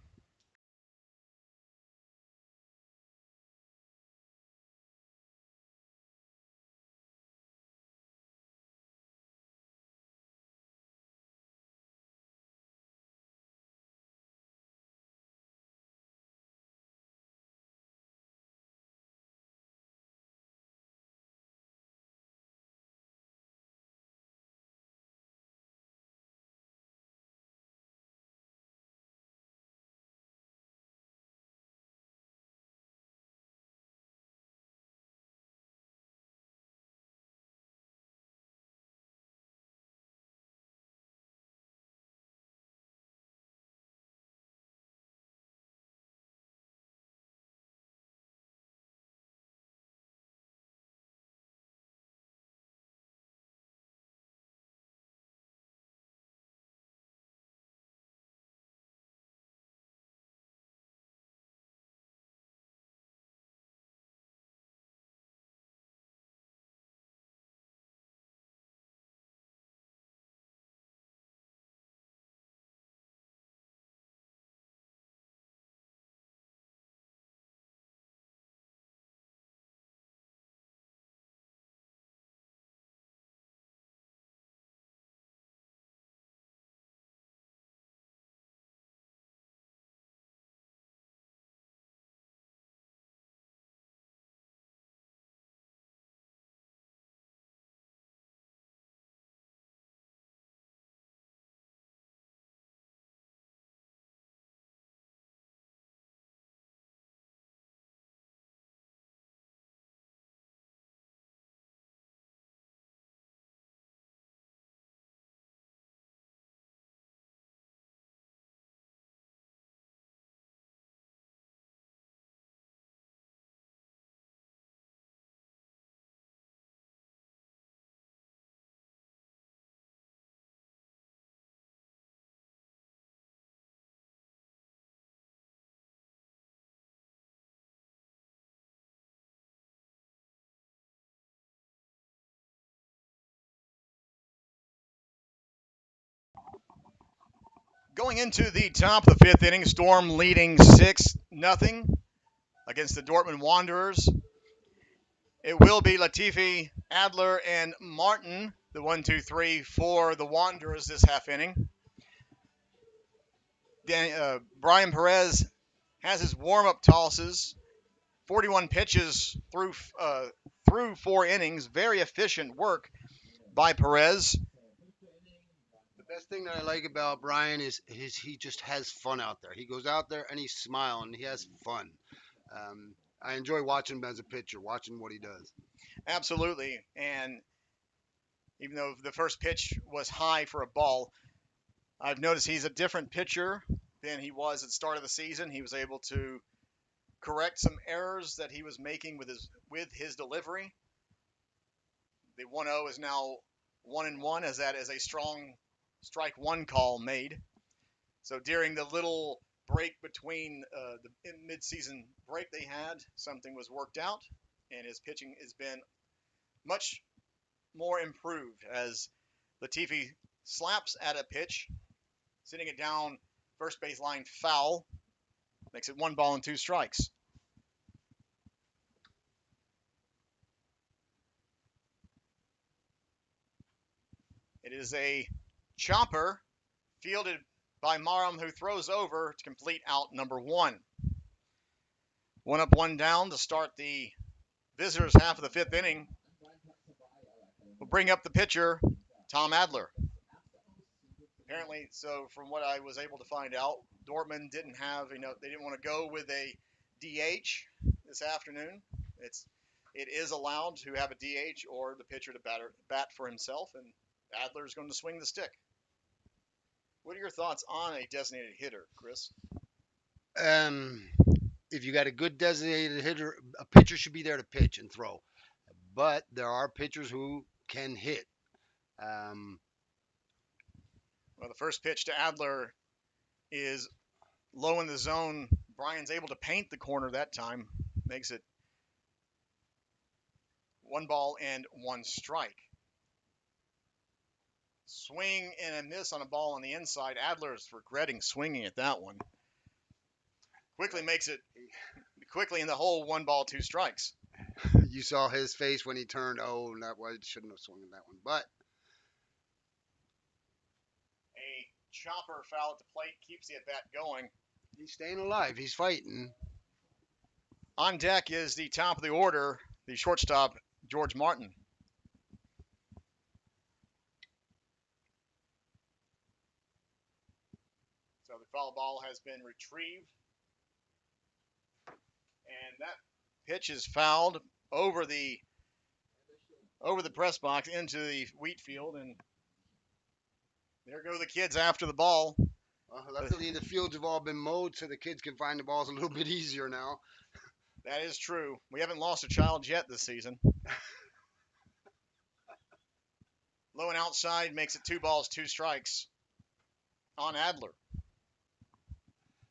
Going into the top of the 5th inning, Storm leading 6-0 against the Dortmund Wanderers. It will be Latifi, Adler, and Martin, the 1-2-3 for the Wanderers this half inning. Brian Perez has his warm-up tosses, 41 pitches through 4 innings. Very efficient work by Perez. The best thing that I like about Brian is he just has fun out there. He goes out there and he's smiling. He has fun. I enjoy watching him as a pitcher, watching what he does. Absolutely. And even though the first pitch was high for a ball, I've noticed he's a different pitcher than he was at the start of the season. He was able to correct some errors that he was making with his delivery. The 1-0 is now 1-1, as that is a strong strike one call made. So during the little break between the mid-season break they had, something was worked out, and his pitching has been much more improved as Latifi slaps at a pitch, sitting it down first base line foul, makes it 1-2 strikes. It is a chopper fielded by Maram, who throws over to complete out number 1. 1 up, 1 down to start the visitors' half of the 5th inning. We'll bring up the pitcher, Tom Adler. Apparently, so from what I was able to find out, Dortmund they didn't want to go with a DH this afternoon. It's it is allowed to have a DH or the pitcher to bat for himself, and Adler is going to swing the stick. What are your thoughts on a designated hitter, Chris? If you got a good designated hitter, a pitcher should be there to pitch and throw. But there are pitchers who can hit. Well, the first pitch to Adler is low in the zone. Brian's able to paint the corner that time. Makes it 1-1 strike. Swing and a miss on a ball on the inside. Adler's regretting swinging at that one. Quickly makes it in the hole, 1-2 strikes. You saw his face when he turned. Oh, that was shouldn't have swung at that one. But a chopper foul at the plate keeps the at bat going. he's staying alive. He's fighting. On deck is the top of the order, the shortstop, George Martin. So the foul ball has been retrieved. And that pitch is fouled over the press box into the wheat field, and there go the kids after the ball. Luckily, the fields have all been mowed, so the kids can find the balls a little bit easier now. That is true. We haven't lost a child yet this season. Low and outside makes it 2 strikes on Adler.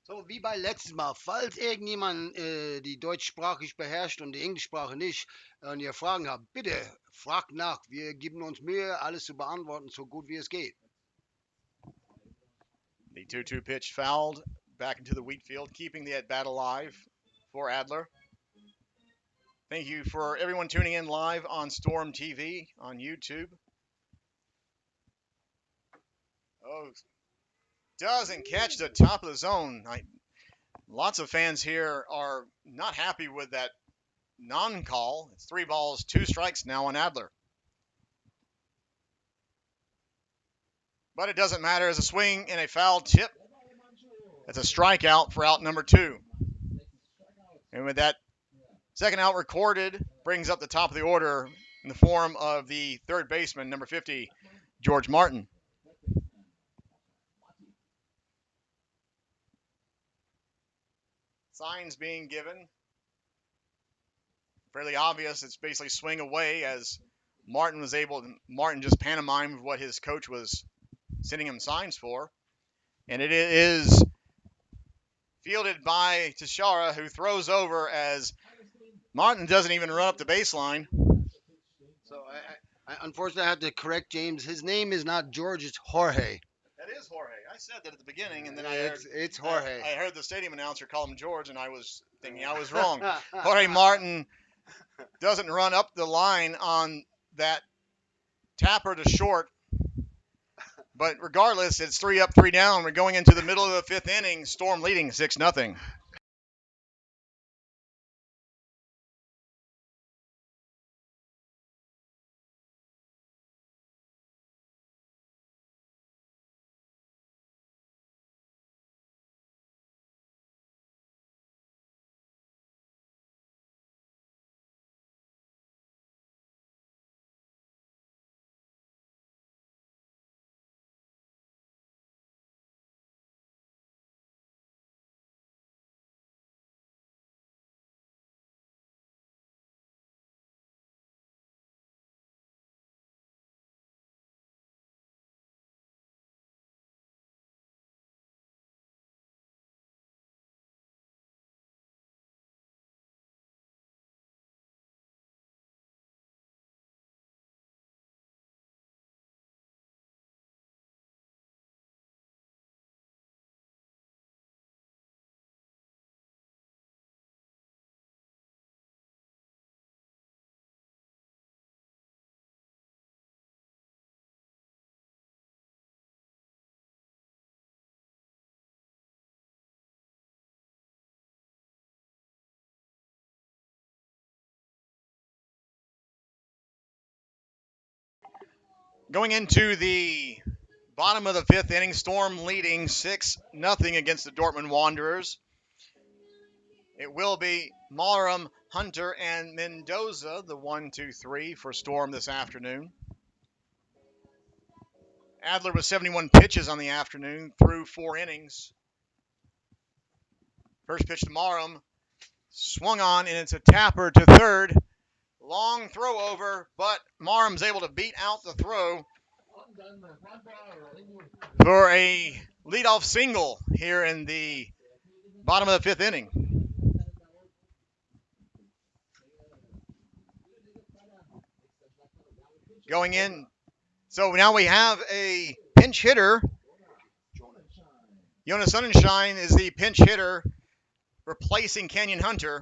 So, wie bei letztes Mal, falls irgendjemand die Deutschsprachig beherrscht und die Englischsprache nicht und ihr Fragen habt, bitte fragt nach. Wir geben uns Mühe, alles zu beantworten, so gut wie es geht. The 2-2 pitch fouled back into the wheat field, keeping the at-bat alive for Adler. Thank you for everyone tuning in live on Storm TV on YouTube. Oh, doesn't catch the top of the zone. Lots of fans here are not happy with that non-call. It's 3-2 strikes now on Adler. But it doesn't matter as a swing and a foul tip. That's a strikeout for out number 2. And with that second out recorded, brings up the top of the order in the form of the third baseman, number 50, George Martin. Signs being given. Fairly obvious. It's basically swing away as Martin just pantomimed what his coach was sending him signs for. And it is fielded by Teixeira, who throws over as Martin doesn't even run up the baseline. So I unfortunately have to correct James. His name is not George, it's Jorge. That is Jorge. I said that at the beginning, and then it's Jorge. I heard the stadium announcer call him George, and I was thinking I was wrong. Jorge Martin doesn't run up the line on that tapper to short. But regardless, it's 3 up, 3 down. We're going into the middle of the 5th inning. Storm leading 6-0. Going into the bottom of the 5th inning, Storm leading 6-0 against the Dortmund Wanderers. It will be Marum, Hunter, and Mendoza, the 1-2-3 for Storm this afternoon. Adler with 71 pitches on the afternoon through 4 innings. First pitch to Marum, swung on, and it's a tapper to third. Long throw over, but Marum's able to beat out the throw for a leadoff single here in the bottom of the 5th inning. Going in, so now we have a pinch hitter. Yona Sonnenschein is the pinch hitter replacing Canyon Hunter.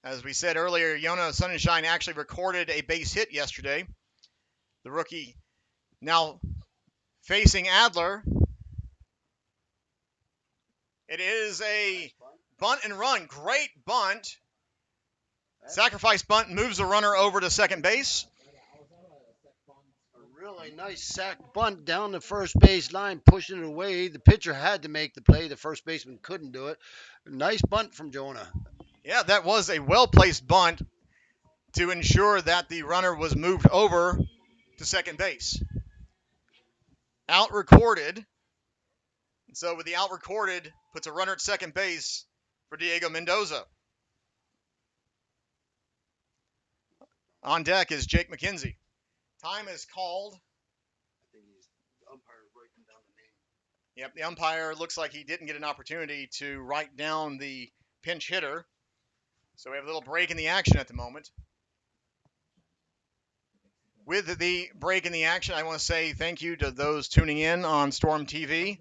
As we said earlier, Yona Sonnenschein actually recorded a base hit yesterday. The rookie now facing Adler. It is a bunt and run. Great bunt. Sacrifice bunt moves the runner over to second base. A really nice sack bunt down the first base line, pushing it away. The pitcher had to make the play. The first baseman couldn't do it. Nice bunt from Jonah. Yeah, that was a well-placed bunt to ensure that the runner was moved over to second base. Out recorded. So with the out recorded, puts a runner at second base for Diego Mendoza. On deck is Jake McKenzie. Time is called. I think the umpire writing down the name. Yep, the umpire looks like he didn't get an opportunity to write down the pinch hitter. So we have a little break in the action at the moment. With the break in the action, I want to say thank you to those tuning in on Storm TV.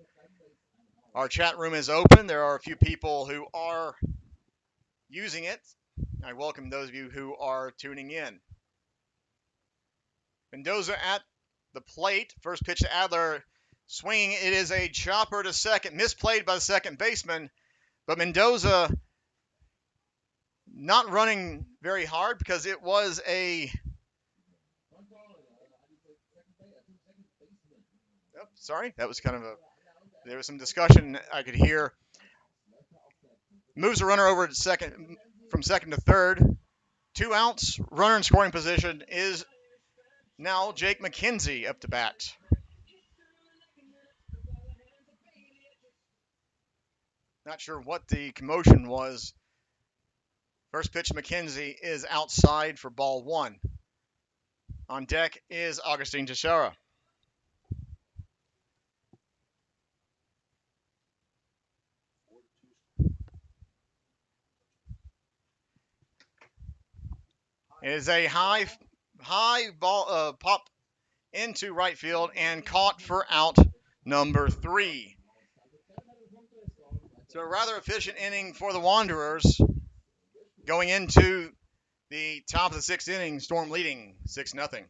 Our chat room is open. There are a few people who are using it. I welcome those of you who are tuning in. Mendoza at the plate. First pitch to Adler. Swinging. It is a chopper to second. Misplayed by the second baseman. But Mendoza not running very hard because it was a... Oh, sorry, that was kind of a... There was some discussion I could hear. Moves the runner over to second, from second to third. 2 outs. Runner in scoring position is now Jake McKenzie up to bat. Not sure what the commotion was. First pitch to McKenzie is outside for ball 1. On deck is Augustine Teixeira. It is a high ball pop into right field and caught for out number 3. So a rather efficient inning for the Wanderers. Going into the top of the 6th inning, Storm leading 6-0.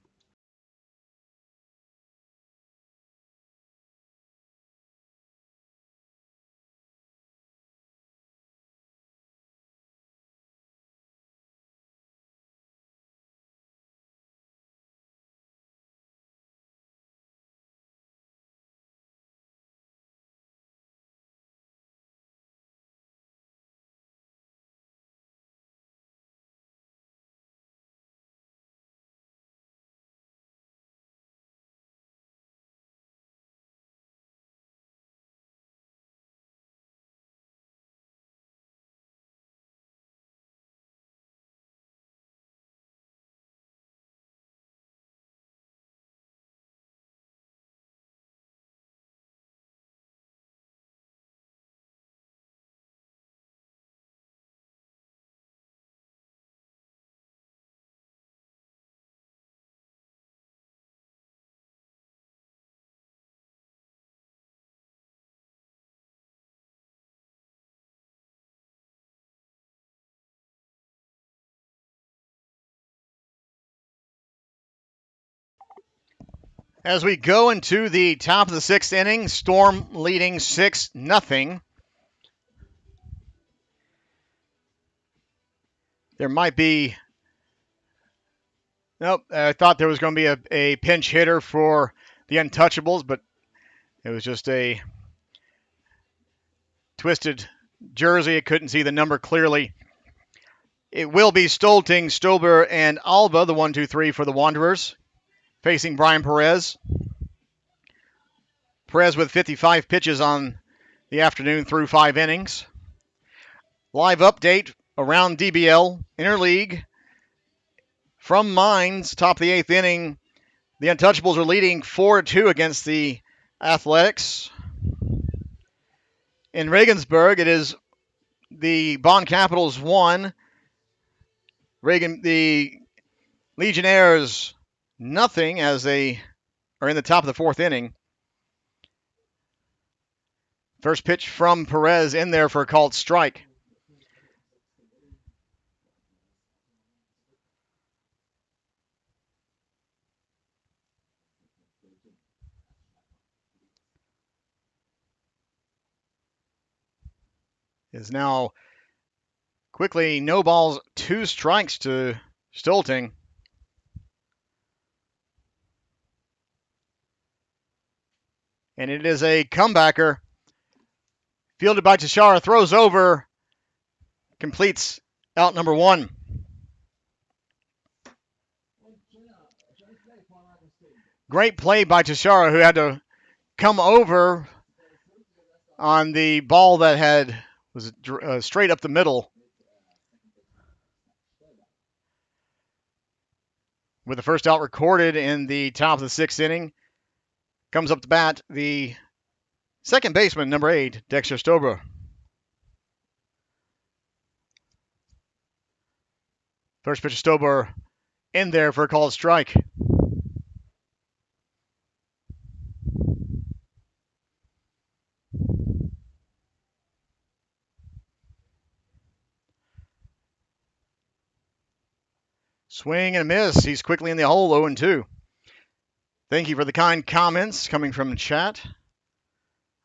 As we go into the top of the 6th inning, Storm leading 6-0. There might be... Nope, I thought there was going to be a pinch hitter for the Untouchables, but it was just a twisted jersey. I couldn't see the number clearly. It will be Stolting, Stober, and Alba, the 1-2-3 for the Wanderers, facing Brian Perez. Perez with 55 pitches on the afternoon through 5 innings. Live update around DBL Interleague from Mines, top of the 8th inning. The Untouchables are leading 4-2 against the Athletics. In Regensburg, it is the Bonn Capitals 1. The Legionnaires nothing as they are in the top of the 4th inning. First pitch from Perez in there for a called strike. Is now quickly no balls, 2 strikes to Stolting. And it is a comebacker. Fielded by Tashara, throws over, completes out number 1. Great play by Tashara, who had to come over on the ball that was straight up the middle. With the first out recorded in the top of the 6th inning, comes up to bat the second baseman, number 8, Dexter Stober. First pitch of Stober in there for a called strike. Swing and a miss. He's quickly in the hole, 0-2. Thank you for the kind comments coming from the chat.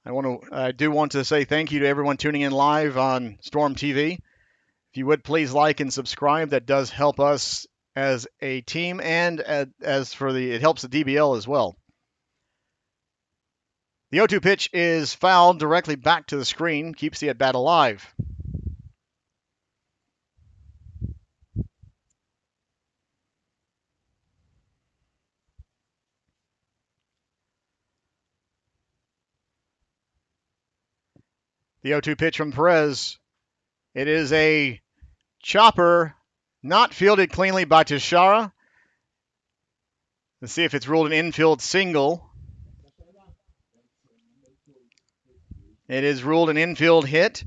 I do want to say thank you to everyone tuning in live on Storm TV. If you would please like and subscribe, that does help us as a team, and it helps the DBL as well. The 0-2 pitch is fouled directly back to the screen, keeps the at-bat alive. The 0-2 pitch from Perez. It is a chopper, not fielded cleanly by Tashara. Let's see if it's ruled an infield single. It is ruled an infield hit.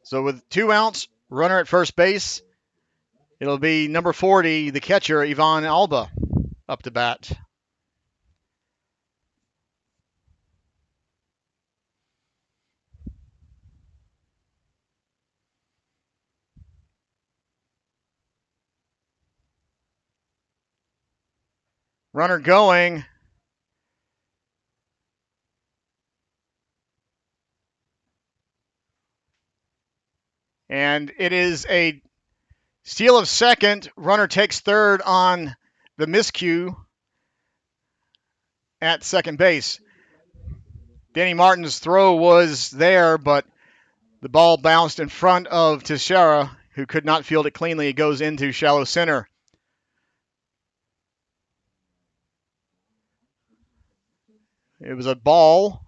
So with 2 outs, runner at first base, it'll be number 40, the catcher, Ivan Alba, up to bat. Runner going. And it is a steal of second. Runner takes third on the miscue at second base. Danny Martin's throw was there, but the ball bounced in front of Teixeira, who could not field it cleanly. It goes into shallow center. It was a ball.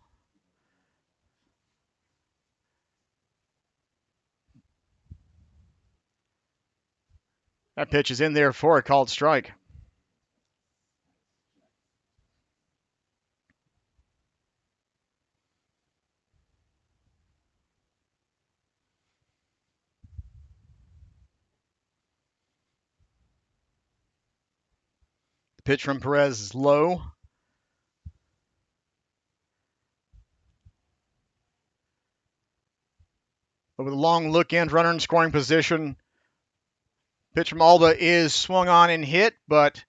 That pitch is in there for a called strike. The pitch from Perez is low. But with a long look in, runner in scoring position. Pitch from Alba is swung on and hit, but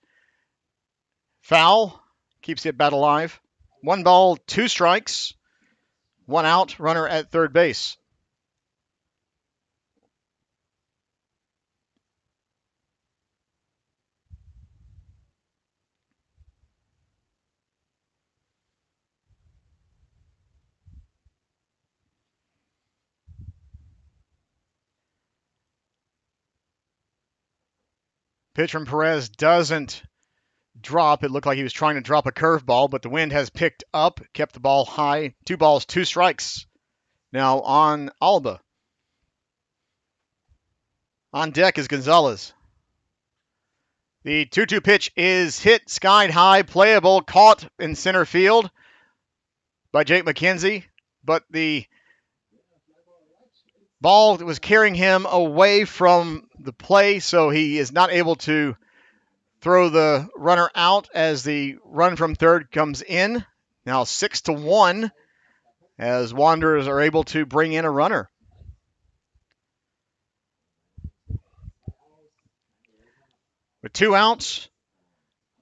foul. Keeps the at-bat alive. 1 ball, 2 strikes. 1 out, runner at third base. Pitch from Perez doesn't drop. It looked like he was trying to drop a curveball, but the wind has picked up, kept the ball high. 2 balls, 2 strikes. Now on Alba. On deck is Gonzalez. The 2-2 pitch is hit, skied high, playable, caught in center field by Jake McKenzie, but the ball was carrying him away from the play, so he is not able to throw the runner out as the run from third comes in. Now 6-1 as Wanderers are able to bring in a runner. With 2 outs,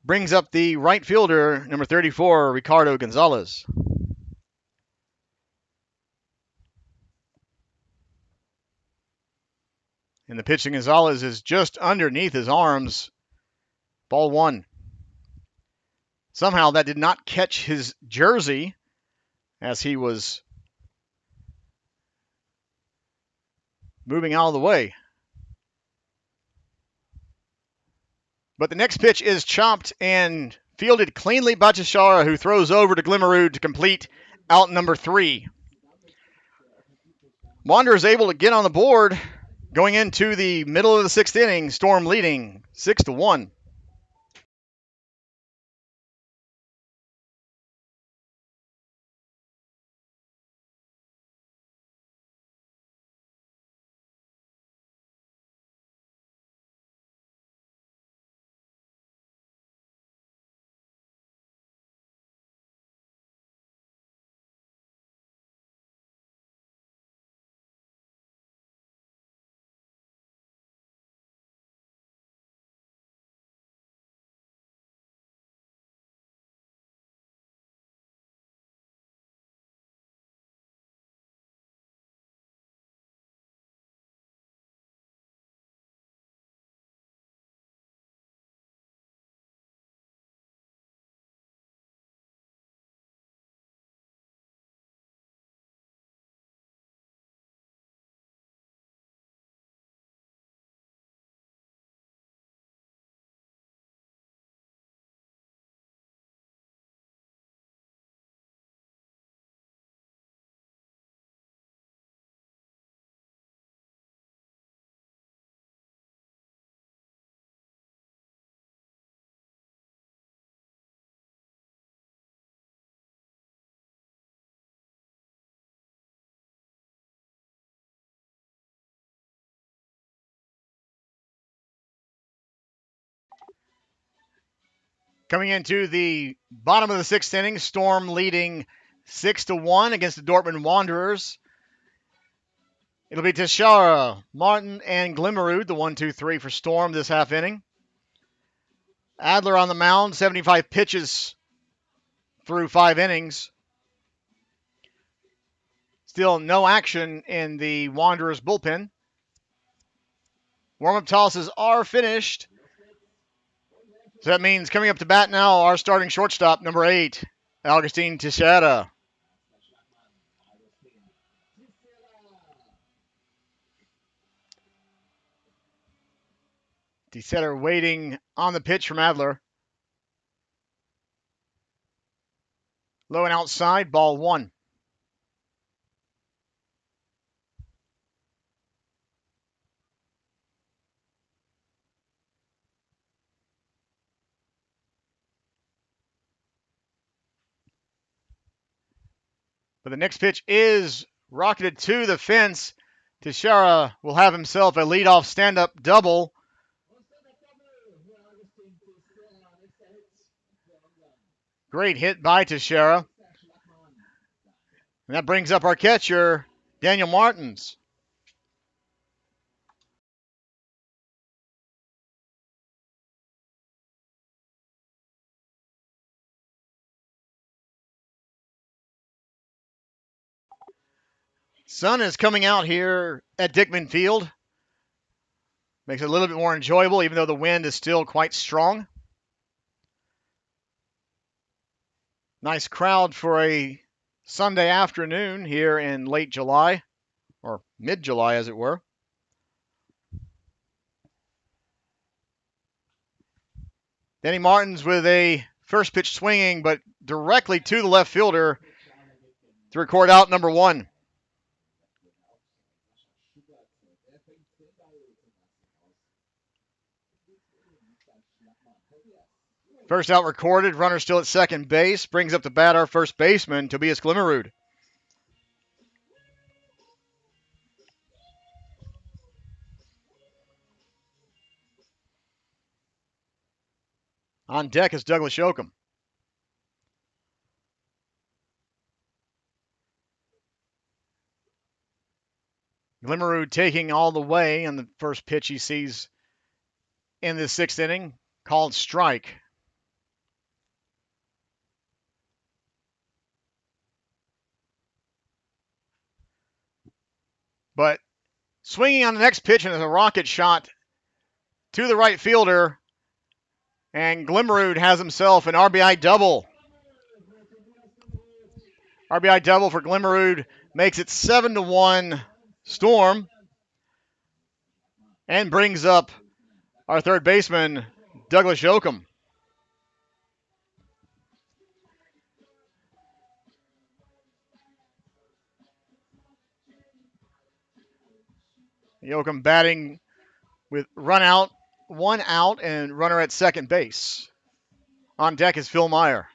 brings up the right fielder, number 34, Ricardo Gonzalez. And the pitch to Gonzalez is just underneath his arms. Ball 1. Somehow that did not catch his jersey as he was moving out of the way. But the next pitch is chopped and fielded cleanly by Teixeira, who throws over to Glimmerud to complete out number 3. Wanderers able to get on the board going into the middle of the 6th inning. Storm leading 6-1. Coming into the bottom of the 6th inning, Storm leading 6-1 against the Dortmund Wanderers. It'll be Teixeira, Martin, and Glimmerud, the 1-2-3 for Storm this half inning. Adler on the mound, 75 pitches through 5 innings. Still no action in the Wanderers bullpen. Warm-up tosses are finished. So that means coming up to bat now, our starting shortstop, number 8, Augustin Teixeira. Teixeira waiting on the pitch from Adler. Low and outside, ball 1. But the next pitch is rocketed to the fence. Teixeira will have himself a leadoff stand-up double. Great hit by Teixeira. And that brings up our catcher, Daniel Martins. Sun is coming out here at Dickman Field. Makes it a little bit more enjoyable, even though the wind is still quite strong. Nice crowd for a Sunday afternoon here in late July, or mid-July as it were. Danny Martins with a first pitch swinging, but directly to the left fielder to record out number 1. First out recorded, runner still at second base, brings up to bat our first baseman, Tobias Glimmerud. On deck is Douglas Yoakum. Glimmerud taking all the way on the first pitch he sees in the 6th inning, called strike. But swinging on the next pitch and is a rocket shot to the right fielder, and Glimmerud has himself an RBI double. RBI double for Glimmerud makes it 7-1 Storm and brings up our third baseman, Douglas Yoakum. Yoakum batting with one out, and runner at second base. On deck is Phil Meyer.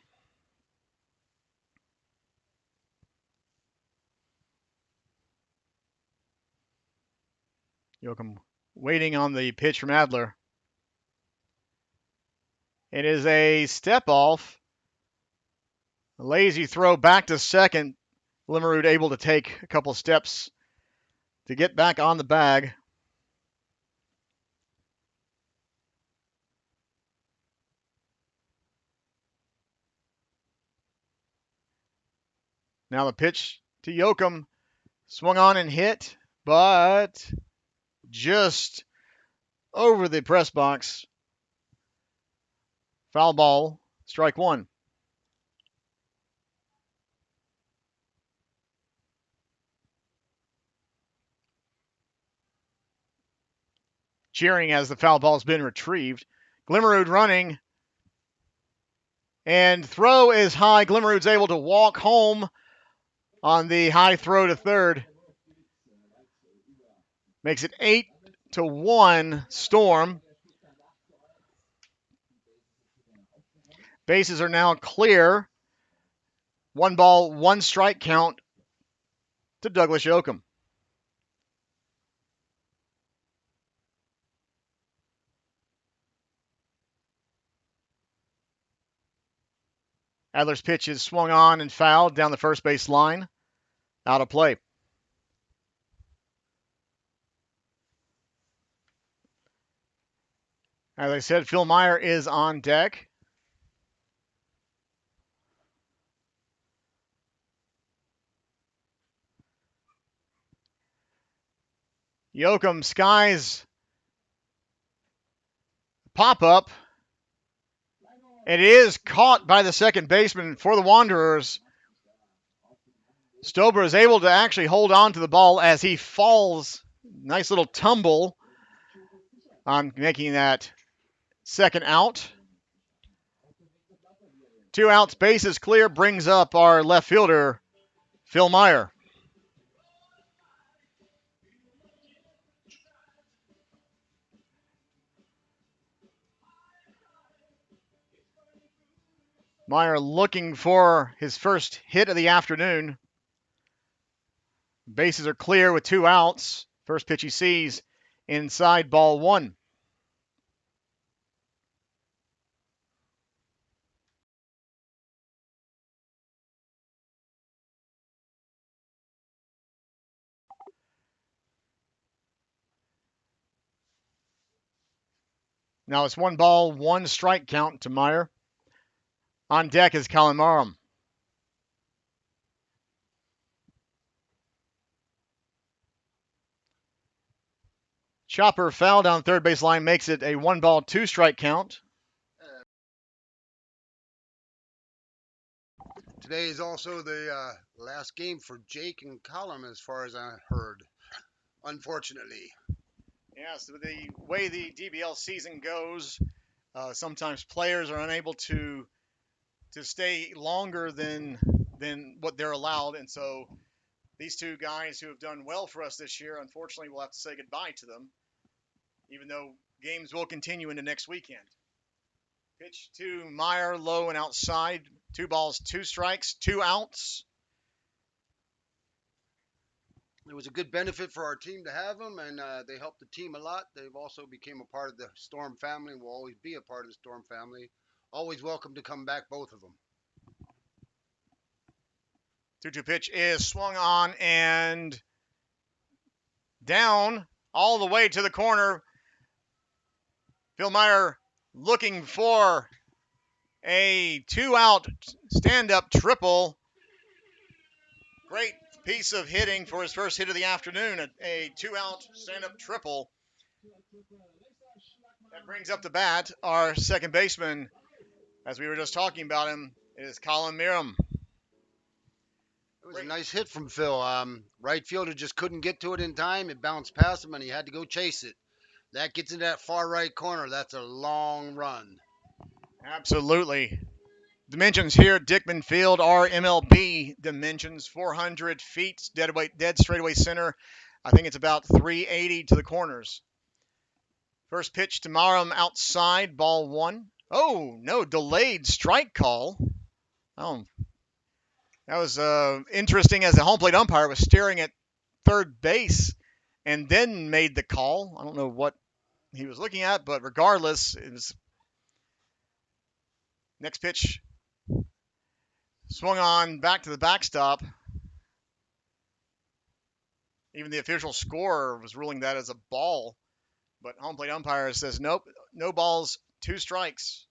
Yoakum waiting on the pitch from Adler. It is a step off. A lazy throw back to second. Glimmerud able to take a couple steps to get back on the bag. Now the pitch to Yoakum. Swung on and hit, but just over the press box. Foul ball, strike 1. Cheering as the foul ball's been retrieved. Glimmerud running. And throw is high. Glimmerud's able to walk home on the high throw to third. Makes it 8-1 Storm. Bases are now clear. 1 ball, 1 strike count to Douglas Yoakum. Adler's pitch is swung on and fouled down the first base line. Out of play. As I said, Phil Meyer is on deck. Yoakum skies pop-up. It is caught by the second baseman for the Wanderers. Stober is able to actually hold on to the ball as he falls. Nice little tumble on making that second out. 2 outs, bases clear, brings up our left fielder, Phil Meyer. Meyer looking for his first hit of the afternoon. Bases are clear with 2 outs. First pitch he sees inside ball 1. Now it's 1 ball, 1 strike count to Meyer. On deck is Colin Marham. Chopper foul down third base line makes it a 1 ball, 2 strike count. Today is also the last game for Jake and Colin, as far as I heard, unfortunately. Yes, the way the DBL season goes, Sometimes players are unable to stay longer than what they're allowed, and so these two guys who have done well for us this year, unfortunately, we'll have to say goodbye to them, even though games will continue into next weekend. Pitch to Meyer, low and outside. 2 balls, 2 strikes, 2 outs. It was a good benefit for our team to have them, and they helped the team a lot. They've also became a part of the Storm family, will always be a part of the Storm family. Always welcome to come back, both of them. 2-2 pitch is swung on and down all the way to the corner. Phil Meyer looking for a 2-out stand-up triple. Great piece of hitting for his first hit of the afternoon, a 2-out stand-up triple. That brings up the bat. Our second baseman, as we were just talking about him, is Colin Miram. It was a nice hit from Phil. Right fielder just couldn't get to it in time. It bounced past him, and he had to go chase it. That gets in that far right corner. That's a long run. Absolutely. Dimensions here at Dickman Field are MLB dimensions, 400 feet, dead straightaway center. I think it's about 380 to the corners. First pitch to Marum outside, ball 1. Oh, no, delayed strike call. Oh, that was interesting, as the home plate umpire was staring at third base and then made the call. I don't know what he was looking at, but regardless, it was next pitch swung on back to the backstop. Even the official scorer was ruling that as a ball, but home plate umpire says nope, no balls, 2 strikes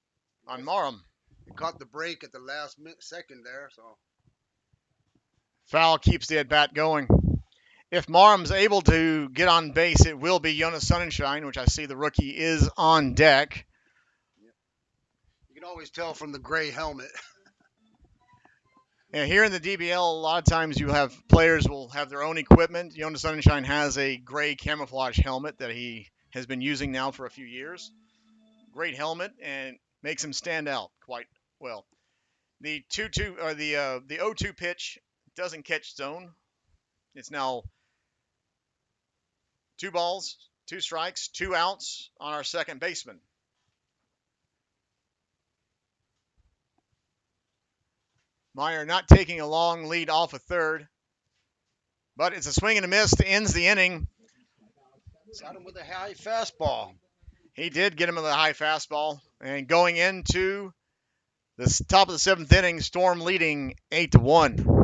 on Marum. He caught the break at the last second there, so Foul keeps the at bat going. If Marum's able to get on base, it will be Jonas Sonnenschein, which I see the rookie is on deck. you can always tell from the gray helmet. Yeah, here in the DBL, a lot of times you have players will have their own equipment. Jonas Sonnenschein has a gray camouflage helmet that he has been using now for a few years. Great helmet, and makes him stand out quite well. The 2-2 or the 0-2 pitch doesn't catch zone. It's now 2 balls, 2 strikes, 2 outs on our second baseman. Meyer not taking a long lead off a third, but it's a swing and a miss that ends the inning. Got him with a high fastball. He did get him with a high fastball, and going into the top of the 7th inning, Storm leading 8-1.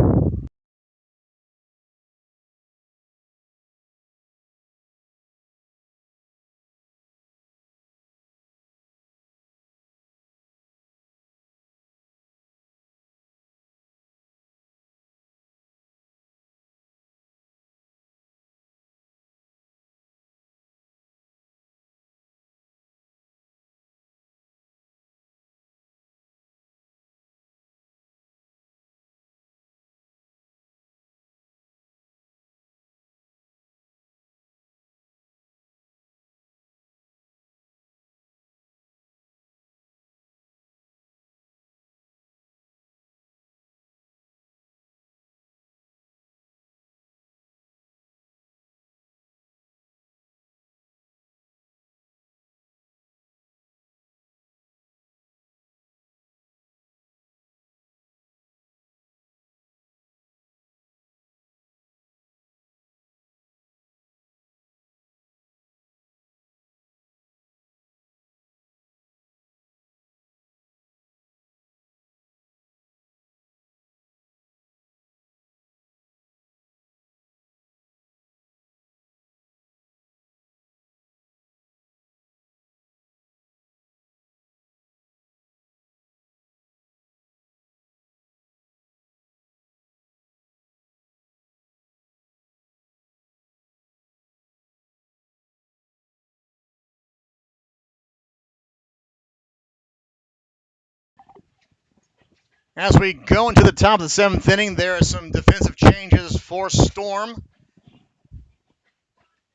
As we go into the top of the 7th inning, there are some defensive changes for Storm.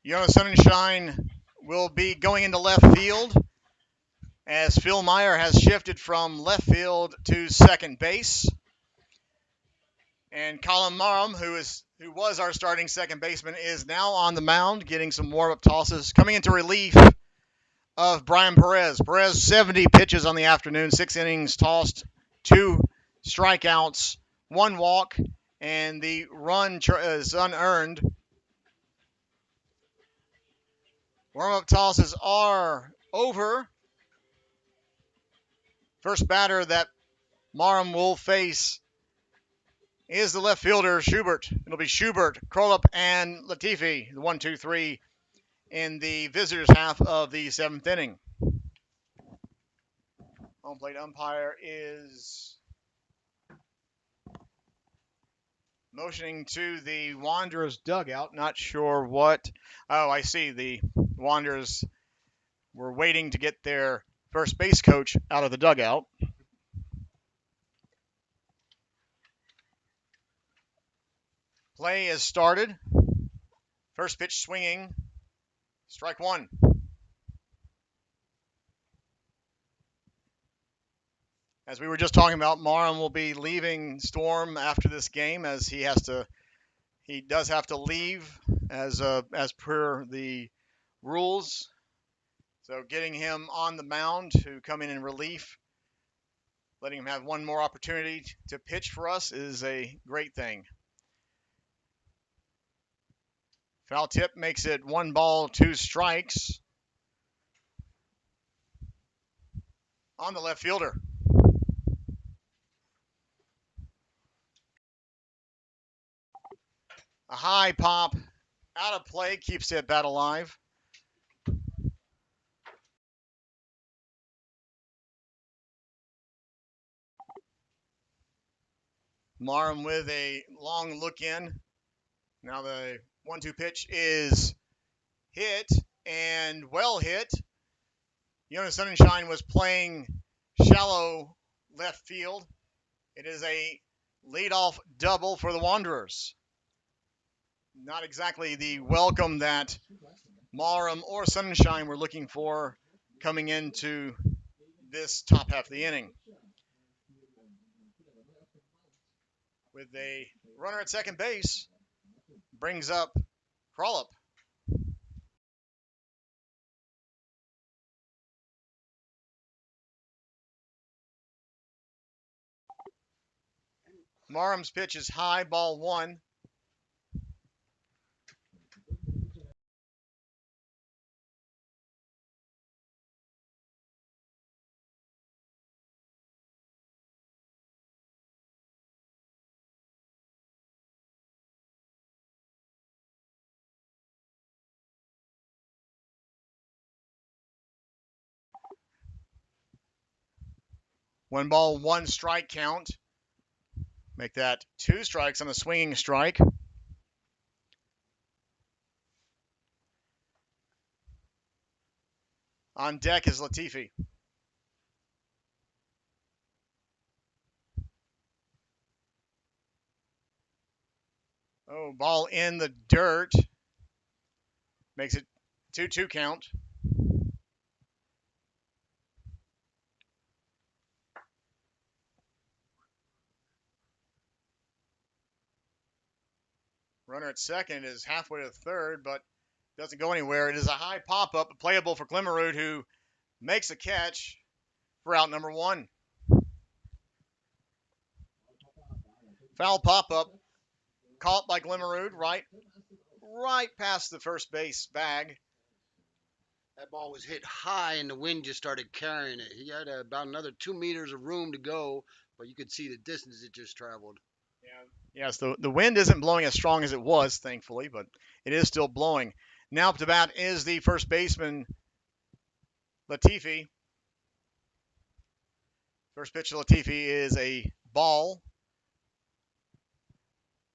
Jonas Sonnenschein will be going into left field. as Phil Meyer has shifted from left field to second base. And Colin Marham, who was our starting second baseman, is now on the mound getting some warm-up tosses, coming into relief of Brian Perez. Perez, 70 pitches on the afternoon, 6 innings tossed, 2 strikeouts, 1 walk, and the run is unearned. Warm-up tosses are over. First batter that Marham will face is the left fielder, Schubert. It'll be Schubert, Krolup, and Latifi, the 1-2-3 in the visitors' half of the 7th inning. Home plate umpire is motioning to the Wanderers dugout. Not sure what. Oh, I see. The Wanderers were waiting to get their first base coach out of the dugout. Play is started. First pitch swinging. Strike 1. As we were just talking about, Marham will be leaving Storm after this game, as he does have to leave as per the rules. So getting him on the mound to come in relief, letting him have one more opportunity to pitch for us is a great thing. Foul tip makes it 1 ball, 2 strikes on the left fielder. A high pop out of play keeps the bat alive. Marham with a long look in. Now the 1-2 pitch is hit and well hit. Jonas Sonnenschein was playing shallow left field. It is a leadoff double for the Wanderers. Not exactly the welcome that Marham or Sonnenschein were looking for coming into this top half of the inning. With a runner at second base, brings up Krolup. Marham's pitch is high, ball 1. One ball, 1 strike count. Make that 2 strikes on a swinging strike. On deck is Latifi. Oh, ball in the dirt. Makes it 2-2 count. Runner at second is halfway to third, but doesn't go anywhere. It is a high pop-up, playable for Glimmerud, who makes a catch for out number 1. Foul pop-up, caught by Glimmerud, right past the first base bag. That ball was hit high and the wind just started carrying it. He had about another 2 meters of room to go, but you could see the distance it just traveled. Yes, the wind isn't blowing as strong as it was, thankfully, but it is still blowing. Now up to bat is the first baseman, Latifi. First pitch to Latifi is a ball.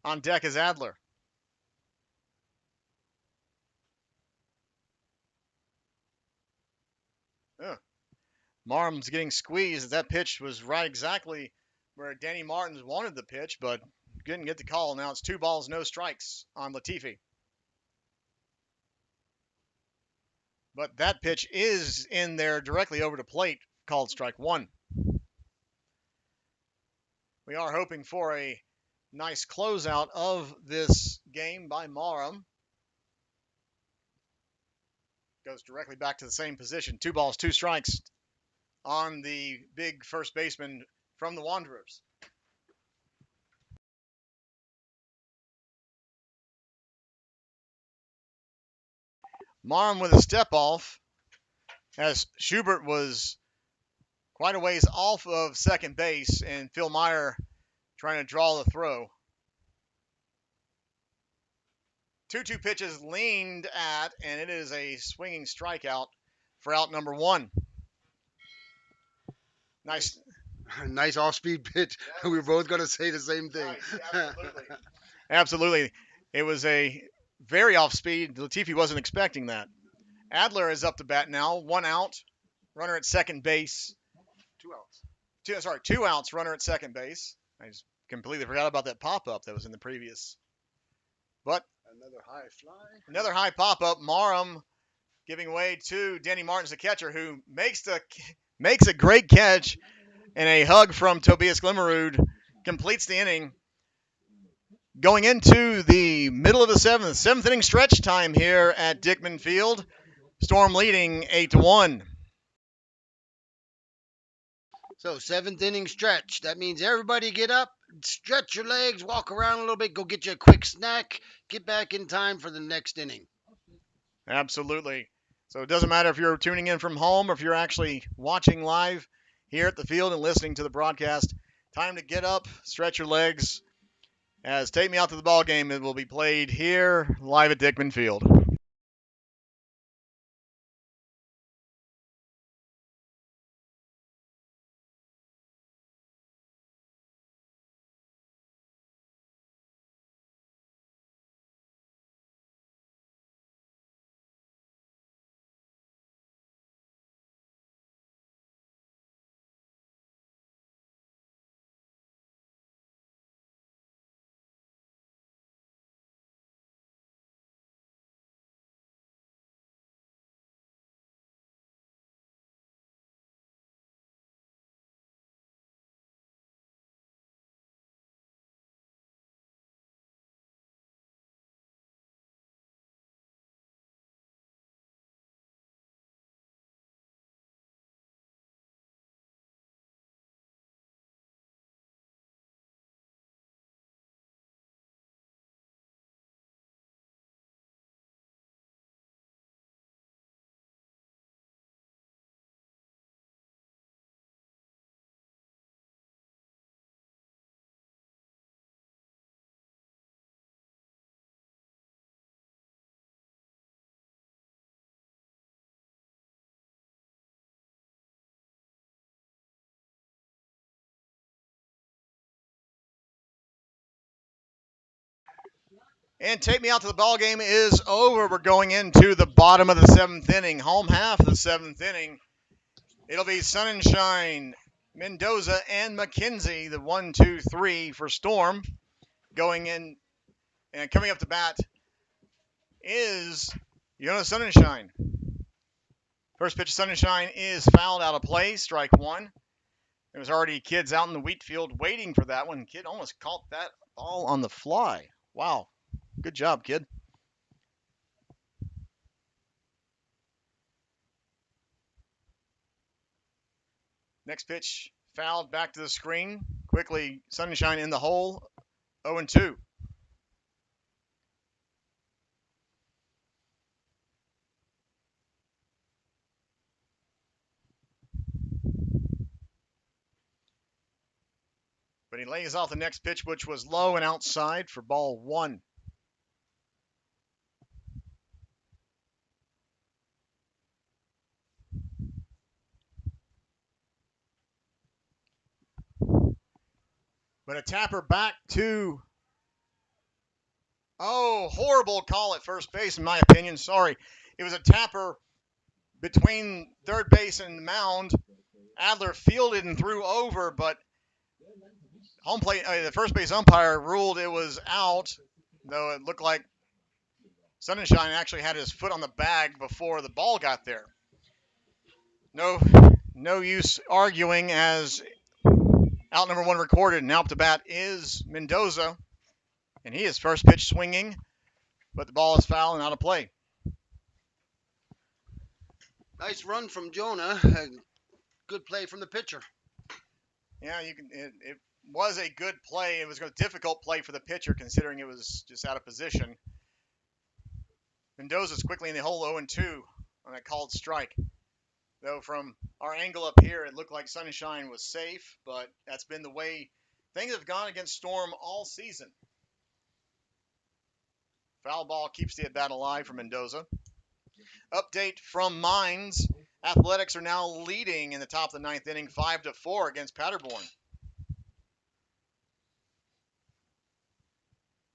On deck is Adler. Marham's getting squeezed. That pitch was right exactly where Danny Martins wanted the pitch, but didn't get the call. Now it's 2 balls, no strikes on Latifi. But that pitch is in there directly over the plate, called strike one. We are hoping for a nice closeout of this game by Marum. Goes directly back to the same position. 2 balls, 2 strikes on the big first baseman from the Wanderers. Marum with a step off, as Schubert was quite a ways off of second base, and Phil Meyer trying to draw the throw. 2-2 pitches leaned at, and it is a swinging strikeout for out number 1. Nice. Nice off-speed pitch. We were both going to say the same thing. Nice, absolutely. Absolutely. It was a very off-speed. Latifi wasn't expecting that. Adler is up to bat now. 1 out. Runner at second base. 2 outs. 2 outs. Runner at second base. I just completely forgot about that pop-up that was in the previous. But another high pop-up. Marum giving way to Danny Martins, the catcher, who makes a great catch, and a hug from Tobias Glimmerud completes the inning. Going into the middle of the seventh inning stretch time here at Dickman Field. Storm leading 8-1. So 7th inning stretch. That means everybody get up, stretch your legs, walk around a little bit, go get you a quick snack, get back in time for the next inning. Absolutely. So it doesn't matter if you're tuning in from home or if you're actually watching live here at the field and listening to the broadcast. Time to get up, stretch your legs, as Take Me Out to the Ball Game, it will be played here live at Dickman Field. And Take Me Out to the Ball Game is over. We're going into the bottom of the 7th inning, home half of the 7th inning. It'll be Sunshine, Mendoza, and McKenzie, the 1, 2, 3 for Storm. Going in and coming up to bat is Jonas Sunshine. First pitch, Sunshine is fouled out of play, strike 1. There was already kids out in the wheat field waiting for that one. Kid almost caught that ball on the fly. Wow. Good job, kid. Next pitch, fouled back to the screen. Quickly, Sunshine in the hole, 0-2. But he lays off the next pitch, which was low and outside for ball 1. But a tapper back to, horrible call at first base, in my opinion. Sorry. It was a tapper between third base and the mound. Adler fielded and threw over, but home plate, the first base umpire ruled it was out, though it looked like Sunshine actually had his foot on the bag before the ball got there. No use arguing as out number one recorded. Now up to bat is Mendoza, and he is first pitch swinging, but the ball is foul and out of play. Nice run from Jonah. Good play from the pitcher. Yeah, it was a good play. It was a difficult play for the pitcher considering it was just out of position. Mendoza's quickly in the hole 0-2 on that called strike. Though from our angle up here, it looked like Sunshine was safe, but that's been the way things have gone against Storm all season. Foul ball keeps the at-bat alive for Mendoza. Update from Mines. Athletics are now leading in the top of the ninth inning, 5-4 against Paderborn.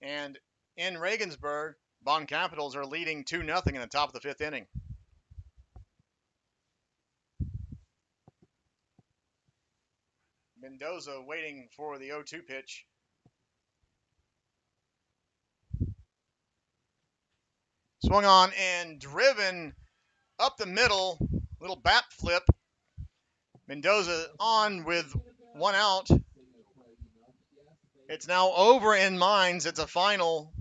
And in Regensburg, Bonn Capitals are leading 2-0 in the top of the fifth inning. Mendoza waiting for the 0-2 pitch. Swung on and driven up the middle. Little bat flip. Mendoza on with one out. It's now over in Mines. It's a final.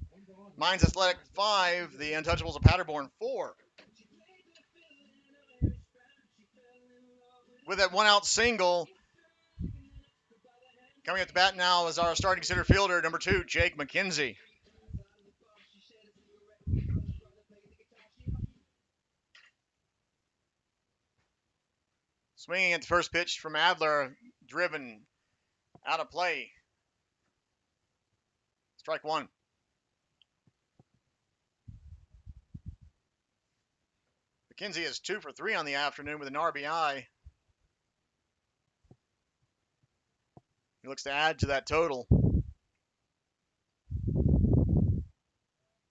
Mines Athletic 5, the Untouchables of Paderborn 4. With that one out single, coming up to bat now is our starting center fielder, number 2, Jake McKenzie. Swinging at the first pitch from Adler, driven out of play. Strike one. McKenzie is 2 for 3 on the afternoon with an RBI. He looks to add to that total.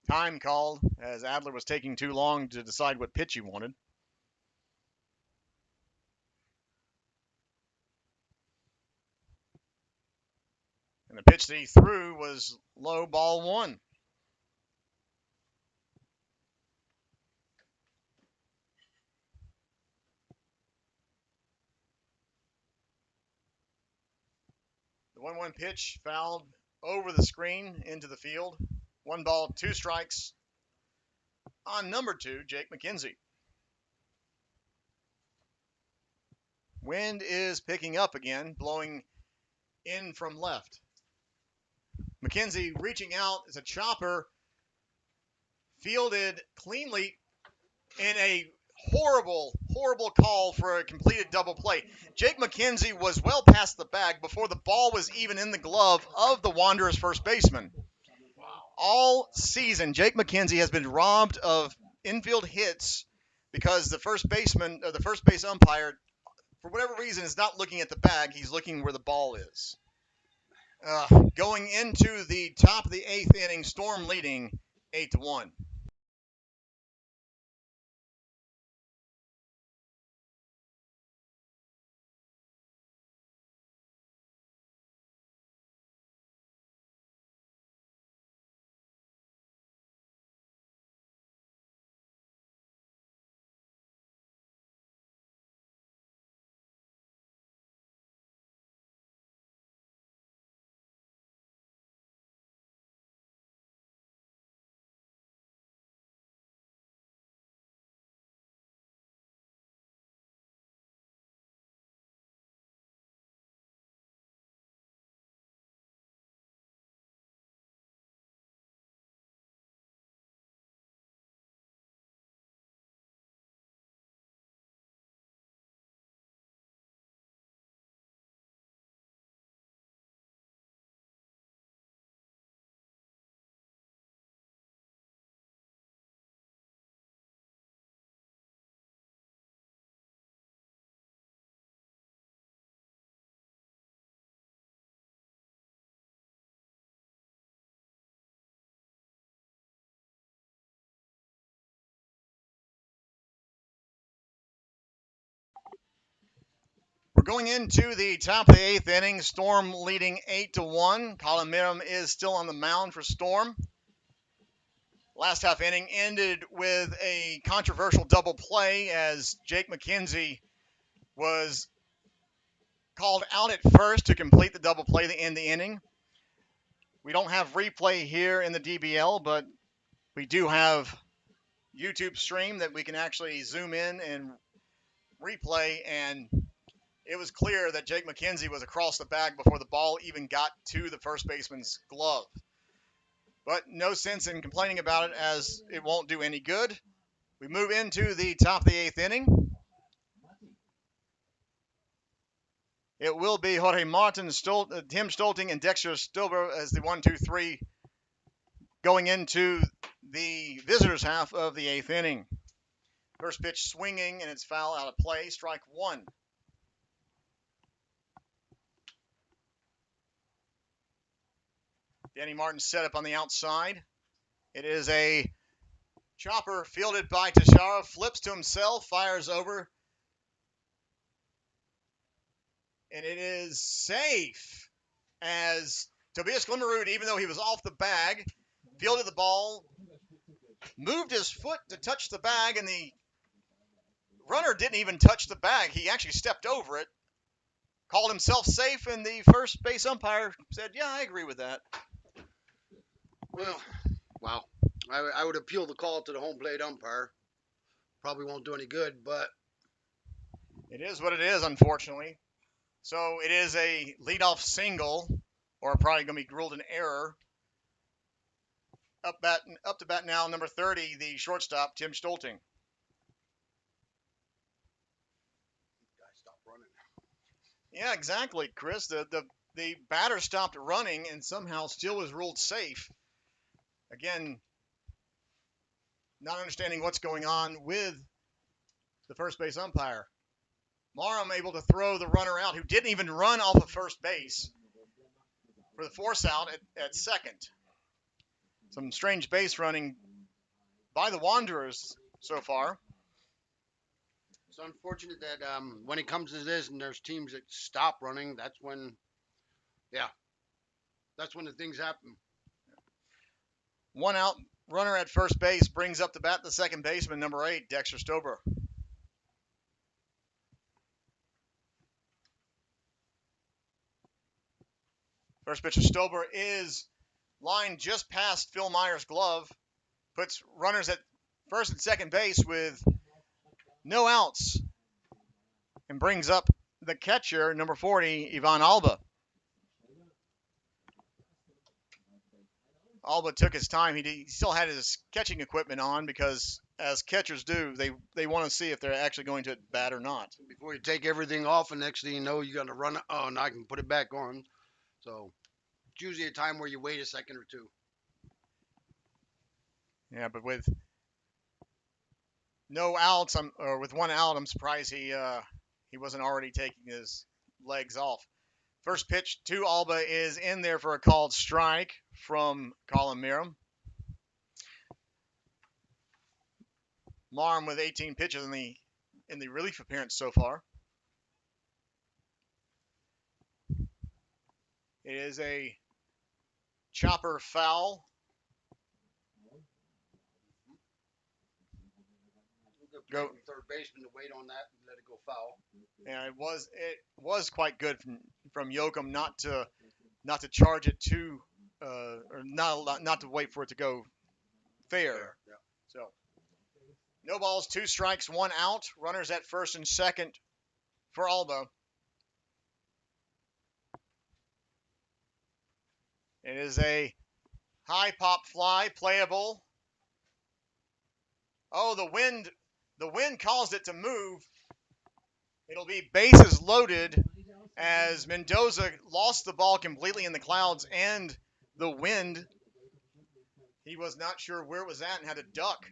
Time called as Adler was taking too long to decide what pitch he wanted. And the pitch that he threw was low, ball one. The 1-1 pitch fouled over the screen into the field. 1 ball, 2 strikes on number 2, Jake McKenzie. Wind is picking up again, blowing in from left. McKenzie reaching out as a chopper, fielded cleanly in a horrible call for a completed double play. Jake McKenzie was well past the bag before the ball was even in the glove of the Wanderers first baseman. All season, Jake McKenzie has been robbed of infield hits because the first baseman, or the first base umpire, for whatever reason, is not looking at the bag. He's looking where the ball is. Going into the top of the 8th inning, Storm leading 8-1. We're going into the top of the 8th inning. Storm leading 8-1. Colin Miram is still on the mound for Storm. Last half inning ended with a controversial double play as Jake McKenzie was called out at first to complete the double play to end the inning. We don't have replay here in the DBL, but we do have YouTube stream that we can actually zoom in and replay, and it was clear that Jake McKenzie was across the bag before the ball even got to the first baseman's glove. But no sense in complaining about it as it won't do any good. We move into the top of the 8th inning. It will be Jorge Martin, Tim Stolting, and Dexter Stilber as the 1-2-3 going into the visitors' half of the 8th inning. First pitch swinging, and it's foul out of play. Strike one. Danny Martin set up on the outside. It is a chopper fielded by Teixeira, flips to himself, fires over, and it is safe as Tobias Glimmerud, even though he was off the bag, fielded the ball, moved his foot to touch the bag, and the runner didn't even touch the bag. He actually stepped over it, called himself safe, and the first base umpire said, yeah, I agree with that. Well, wow. I would appeal the call to the home plate umpire. Probably won't do any good, but it is what it is, unfortunately. So it is a leadoff single, or probably going to be ruled an error. Up to bat now, number 30, the shortstop, Tim Stolting. Stop running. Yeah, exactly, Chris. The batter stopped running and somehow still was ruled safe. Again, not understanding what's going on with the first base umpire. Marham able to throw the runner out who didn't even run off of first base for the force out at second. Some strange base running by the Wanderers so far. It's unfortunate that when it comes to this and there's teams that stop running, that's when the things happen. One out, runner at first base brings up to bat the second baseman, number 8, Dexter Stober. First pitch of Stober is lined just past Phil Myers' glove, puts runners at first and second base with no outs, and brings up the catcher, number 40, Ivan Alba. Alba took his time. He still had his catching equipment on because, as catchers do, they want to see if they're actually going to bat or not. Before you take everything off, and next thing you know, you got to run it. Oh, now I can put it back on. So it's usually a time where you wait a second or two. Yeah, but with no outs, with one out, I'm surprised he wasn't already taking his legs off. First pitch to Alba is in there for a called strike from Colin Miram. Marm with 18 pitches in the relief appearance so far. It is a chopper foul. Go third baseman to wait on that and let it go foul. Yeah, it was quite good from Yoakum not to charge it to or not to wait for it to go fair. Yeah. So no balls, 2 strikes, 1 out. Runners at first and second for Alba. It is a high pop fly, playable. Oh, the wind caused it to move. It'll be bases loaded as Mendoza lost the ball completely in the clouds and the wind. He was not sure where it was at and had to duck.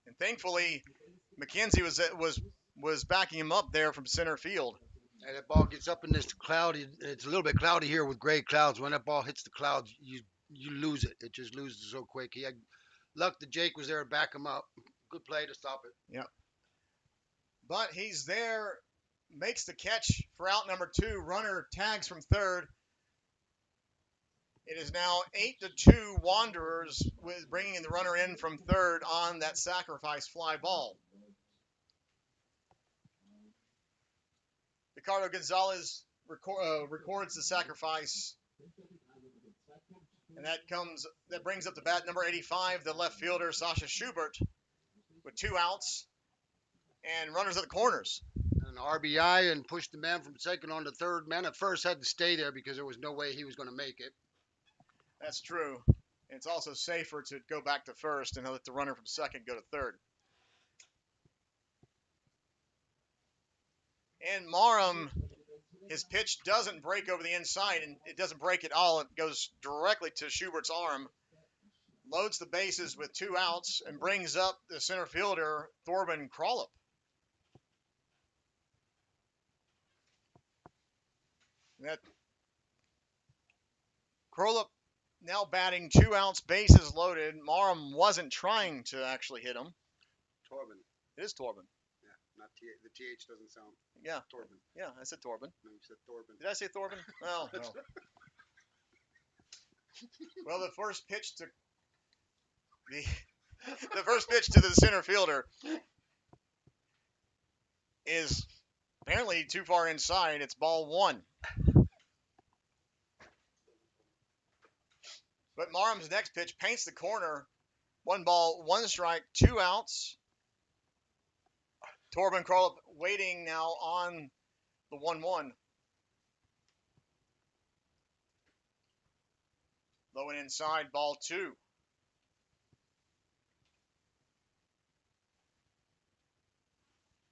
And thankfully, McKenzie was backing him up there from center field. And that ball gets up in this cloudy. It's a little bit cloudy here with gray clouds. When that ball hits the clouds, you lose it. It just loses so quick. He had luck that Jake was there to back him up. Good play to stop it. Yeah. But he's there, makes the catch for out number 2. Runner tags from third. It is now 8-2 Wanderers, with bringing the runner in from third on that sacrifice fly ball. Ricardo Gonzalez records the sacrifice, and that brings up the bat number 85, the left fielder Sasha Schubert, with 2 outs and runners at the corners. An RBI and pushed the man from second on to third. Man at first had to stay there because there was no way he was going to make it. That's true. It's also safer to go back to first and let the runner from second go to third. And Marum, his pitch doesn't break over the inside, and it doesn't break at all. It goes directly to Schubert's arm, loads the bases with 2 outs, and brings up the center fielder, Thorben Krollup. Krollup now batting 2 outs, bases loaded. Marum wasn't trying to actually hit him. Torben. It is Torben. Yeah, not the TH doesn't sound. Yeah. Torben. Yeah, I said Torben. No, you said Torben. Did I say Thorben? Oh, no. Well, the first pitch to the center fielder is apparently too far inside. It's ball 1. But Marum's next pitch paints the corner. 1 ball, 1 strike, 2 outs. Torben Krollup waiting now on the 1-1. Low and inside, ball 2.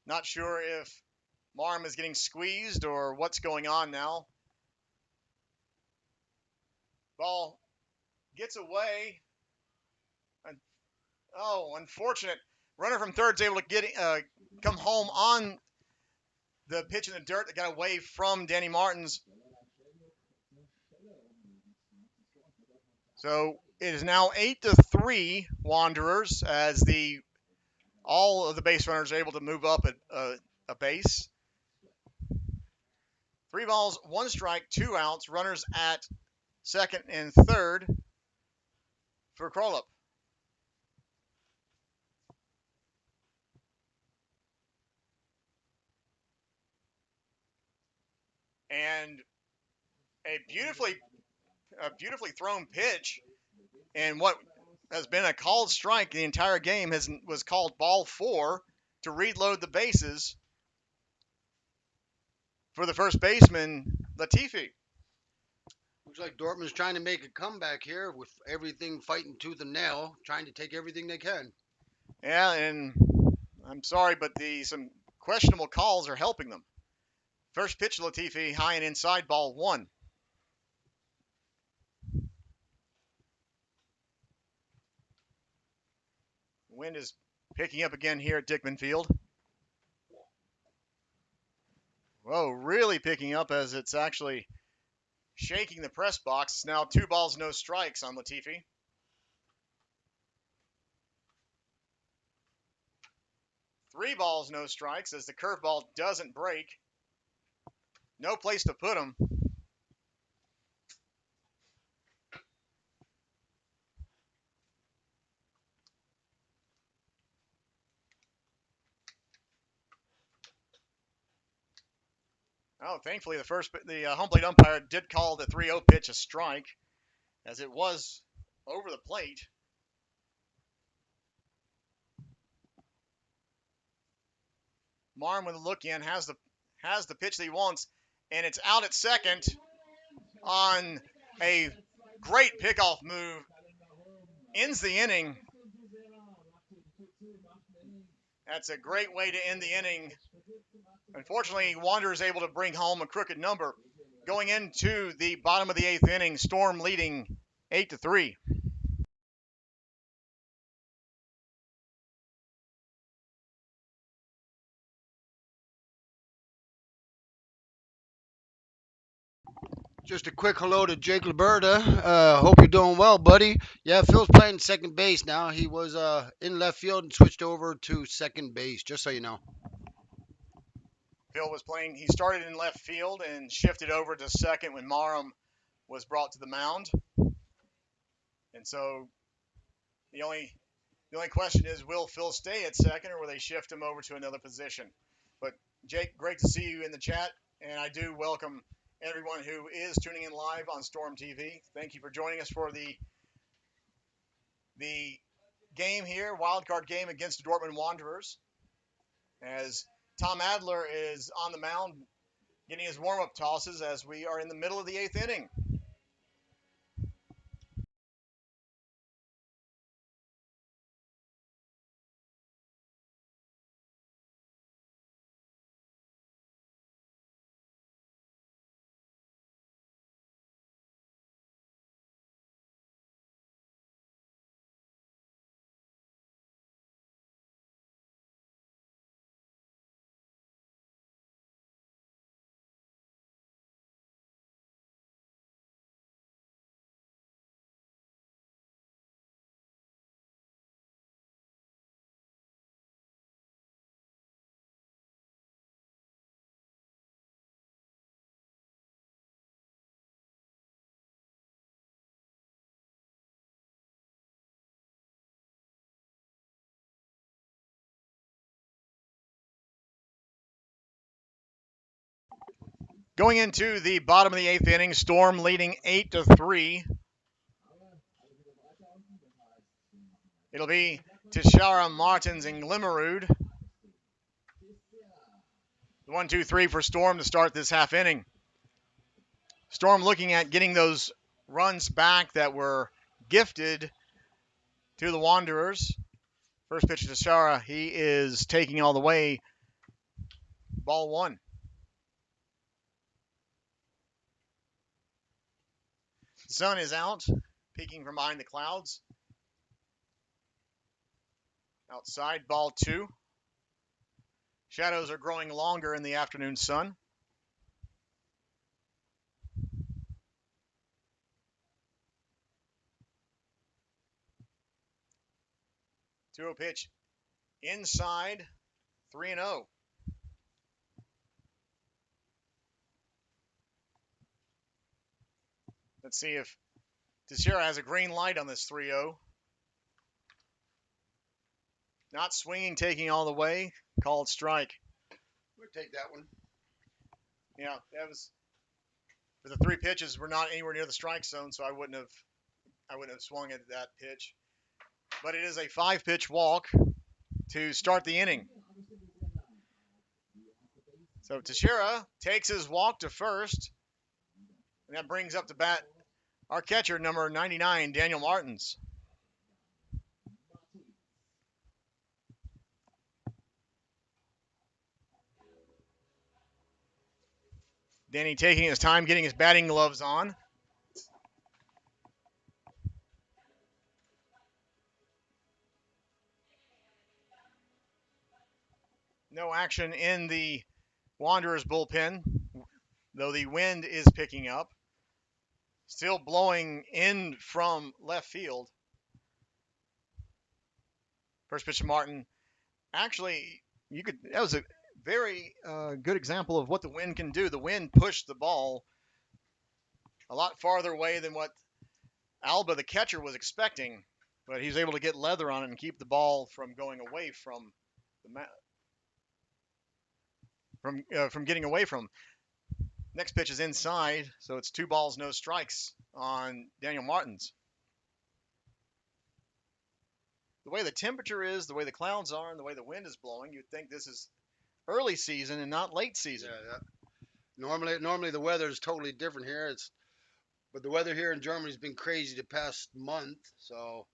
Not sure if Marum is getting squeezed or what's going on now. Ball gets away. Oh, unfortunate. Runner from third's able to come home on the pitch in the dirt that got away from Danny Martins. So it is now 8-3 Wanderers as all of the base runners are able to move up a base. 3 balls, 1 strike, 2 outs. Runners at second and third for Krollup. And a beautifully thrown pitch, and what has been a called strike the entire game was called ball 4 to reload the bases for the first baseman, Latifi. Looks like Dortmund's trying to make a comeback here with everything fighting tooth and nail, trying to take everything they can. Yeah, and I'm sorry, but some questionable calls are helping them. First pitch, Latifi, high and inside, ball 1. Wind is picking up again here at Dickman Field. Whoa, really picking up as it's actually shaking the press box. It's now 2 balls, no strikes on Latifi. 3 balls, no strikes as the curveball doesn't break. No place to put him. Oh, thankfully the home plate umpire did call the 3-0 pitch a strike, as it was over the plate. Marum with a look in has the pitch that he wants, and it's out at second on a great pickoff move. Ends the inning. That's a great way to end the inning. Unfortunately, Wanderers able to bring home a crooked number. Going into the bottom of the 8th inning, Storm leading 8-3. Just a quick hello to Jake Liberta. Hope you're doing well, buddy. Yeah, Phil's playing second base now. He was in left field and switched over to second base, just so you know. Phil was playing. He started in left field and shifted over to second when Marum was brought to the mound. And so the only question is, will Phil stay at second, or will they shift him over to another position? But Jake, great to see you in the chat, and I do welcome everyone who is tuning in live on Storm TV. Thank you for joining us for the game here, wild card game against the Dortmund Wanderers, as Tom Adler is on the mound getting his warm-up tosses as we are in the middle of the 8th inning. Going into the bottom of the 8th inning, Storm leading 8-3. It'll be Teixeira, Martins, and Glimmerud. 1-2-3 for Storm to start this half inning. Storm looking at getting those runs back that were gifted to the Wanderers. First pitch to Teixeira, he is taking all the way. Ball one. The sun is out, peeking from behind the clouds. Outside, ball two. Shadows are growing longer in the afternoon sun. 2-0 pitch inside, 3-0. Let's see if Teixeira has a green light on this 3-0. Not swinging, taking all the way. Called strike. We'll take that one. Yeah, that was for the 3 pitches. We're not anywhere near the strike zone, so I wouldn't have swung at that pitch. But it is a 5-pitch walk to start the inning. So Teixeira takes his walk to first, and that brings up to bat our catcher, number 99, Daniel Martins. Danny taking his time, getting his batting gloves on. No action in the Wanderers bullpen, though the wind is picking up. Still blowing in from left field. First pitch to Martin. Actually, that was a very good example of what the wind can do. The wind pushed the ball a lot farther away than what Alba, the catcher, was expecting, but he was able to get leather on it and keep the ball from going away from the from getting away from. Next pitch is inside, so it's 2 balls, no strikes on Daniel Martins. The way the temperature is, the way the clouds are, and the way the wind is blowing, you'd think this is early season and not late season. Yeah. Normally the weather is totally different here. But the weather here in Germany has been crazy the past month, so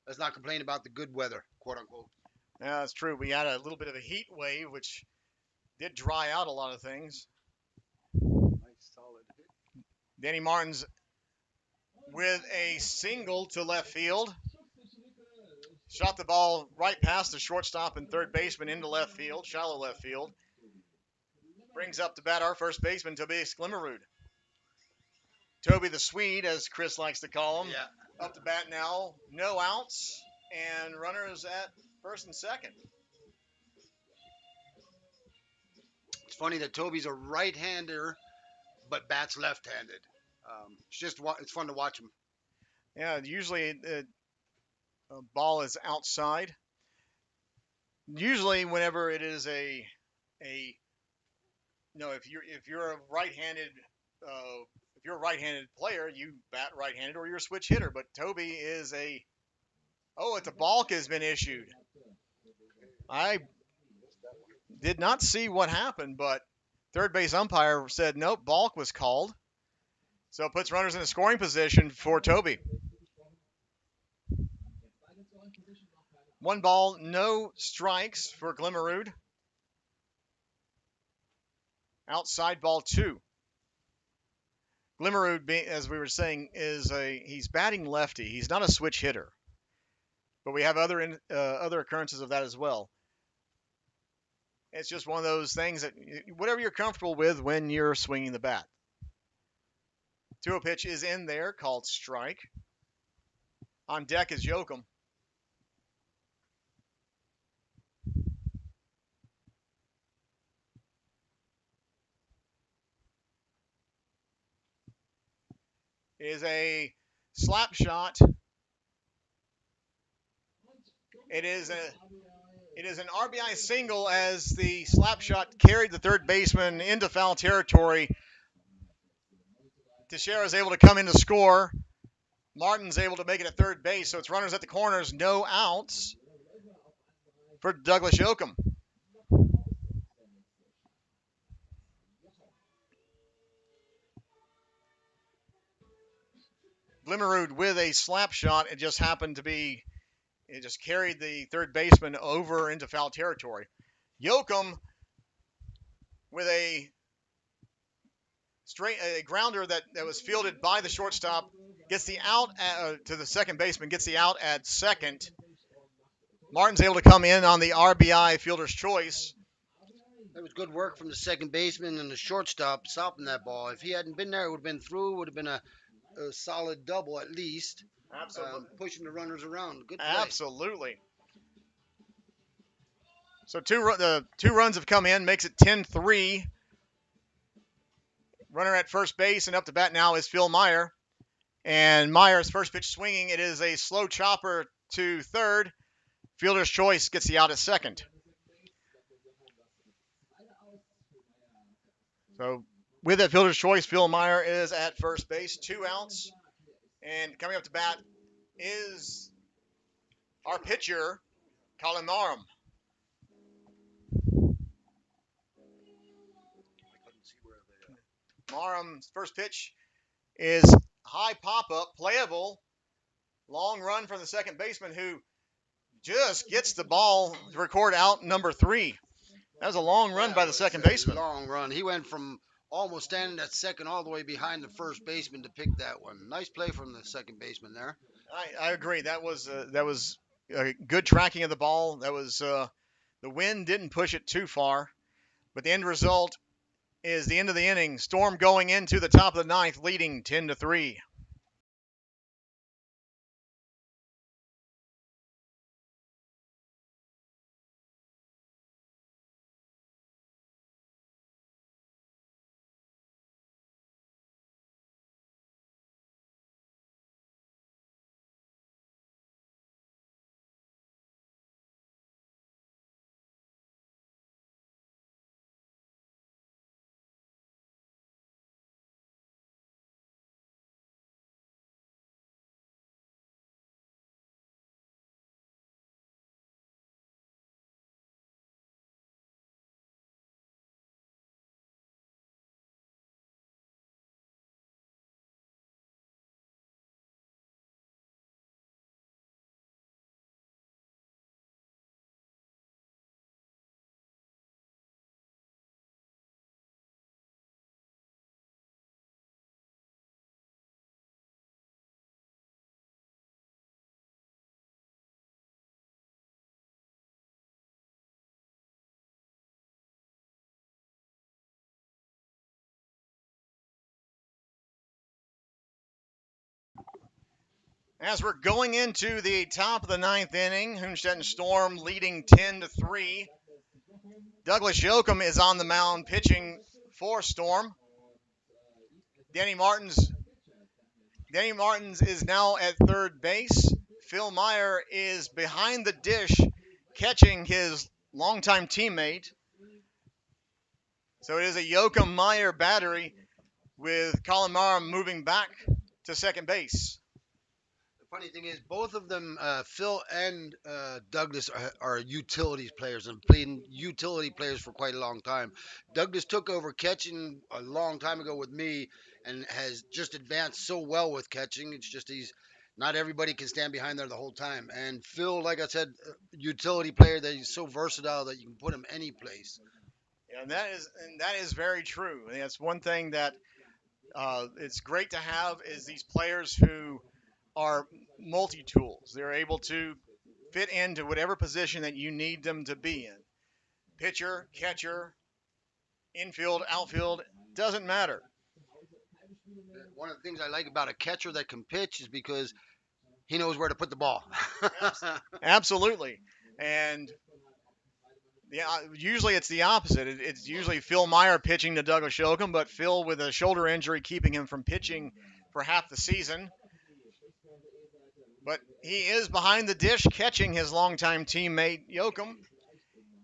let's not complain about the good weather, quote unquote. Yeah, that's true. We had a little bit of a heat wave, which did dry out a lot of things. Nice solid hit. Danny Martins with a single to left field. Shot the ball right past the shortstop and third baseman into left field, shallow left field. Brings up to bat our first baseman, Tobias Glimmerud. Toby the Swede, as Chris likes to call him. Yeah. Up to bat now, no outs, and runners at first and second. It's funny that Toby's a right-hander, but bats left-handed. It's fun to watch them. Yeah, usually the ball is outside. Usually, whenever it is a if you're a right-handed if you're a right-handed player, you bat right-handed or you're a switch hitter. But Toby is a it's a balk has been issued. I did not see what happened, but third base umpire said nope, balk was called. So it puts runners in a scoring position for Toby. 1 ball, no strikes for Glimmerud. Outside ball 2. Glimmerud, as we were saying, he's batting lefty. He's not a switch hitter, but we have other occurrences of that as well. It's just one of those things that whatever you're comfortable with when you're swinging the bat. 2-0 pitch is in there, called strike. On deck is Yoakum. It is a slap shot. It is an RBI single as the slap shot carried the third baseman into foul territory. Teixeira is able to come in to score. Martin's able to make it at third base, so it's runners at the corners, no outs for Douglas Yoakum. Glimmerud with a slap shot. It just carried the third baseman over into foul territory. Yoakum with a grounder that was fielded by the shortstop gets the out to the second baseman, gets the out at second. Martin's able to come in on the RBI fielder's choice. It was good work from the second baseman and the shortstop stopping that ball. If he hadn't been there, it would have been through. Would have been a solid double at least. Absolutely. Pushing the runners around. Good play. Absolutely. So the 2 runs have come in, makes it 10-3. Runner at first base and up to bat now is Phil Meyer. And Meyer's first pitch swinging. It is a slow chopper to third. Fielder's choice gets the out at second. So with that fielder's choice, Phil Meyer is at first base. 2 outs. And coming up to bat is our pitcher, Colin Marham. Marham's first pitch is high pop-up, playable. Long run from the second baseman who just gets the ball to record out number 3. That was a long run by the second baseman. Long run. He went from almost standing at second all the way behind the first baseman to pick that one. Nice play from the second baseman there. I agree. That was a good tracking of the ball. That was the wind didn't push it too far, but the end result is the end of the inning. Storm going into the top of the 9th, leading 10-3. As we're going into the top of the 9th inning, Hünstetten Storm leading 10-3. Douglas Yoakum is on the mound pitching for Storm. Danny Martin's Danny Martins is now at third base. Phil Meyer is behind the dish, catching his longtime teammate. So it is a Yoakum Meyer battery with Colin Mara moving back to second base. The funny thing is, both of them, Phil and Douglas, are utilities players and playing utility players for quite a long time. Douglas took over catching a long time ago with me and has just advanced so well with catching. It's just he's not everybody can stand behind there the whole time. And Phil, like I said, utility player that he's so versatile that you can put him any place. And that is very true. And that's one thing that it's great to have is these players who are multi tools. They're able to fit into whatever position that you need them to be in. Pitcher, catcher, infield, outfield, doesn't matter. One of the things I like about a catcher that can pitch is because he knows where to put the ball. Absolutely. And yeah, usually it's the opposite. It's usually Phil Meyer pitching to Douglas Yoakum, but Phil with a shoulder injury keeping him from pitching for half the season. But he is behind the dish catching his longtime teammate Yoakum.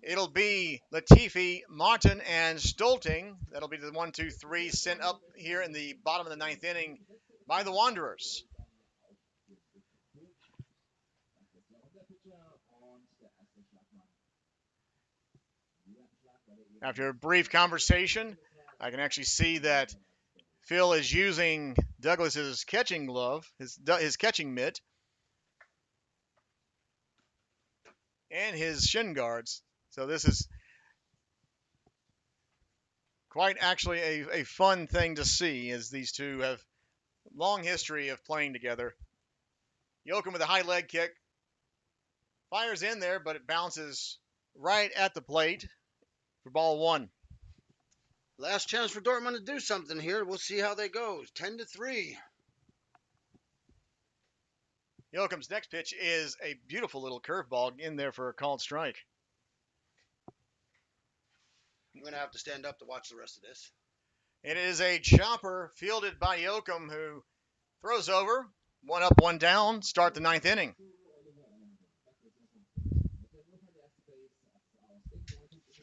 It'll be Latifi, Martin, and Stolting. That'll be the 1, 2, 3 sent up here in the bottom of the ninth inning by the Wanderers. After a brief conversation, I can actually see that Phil is using Douglas's catching glove, his catching mitt, and his shin guards. So this is quite actually a fun thing to see, as these two have long history of playing together. Yoakum with a high leg kick, fires in there, but it bounces right at the plate for ball one. Last chance for Dortmund to do something here. We'll see how they go. 10-3. Yoakum's next pitch is a beautiful little curveball in there for a called strike. I'm going to have to stand up to watch the rest of this. It is a chopper fielded by Yoakum, who throws over. 1 up, 1 down. Start the ninth inning.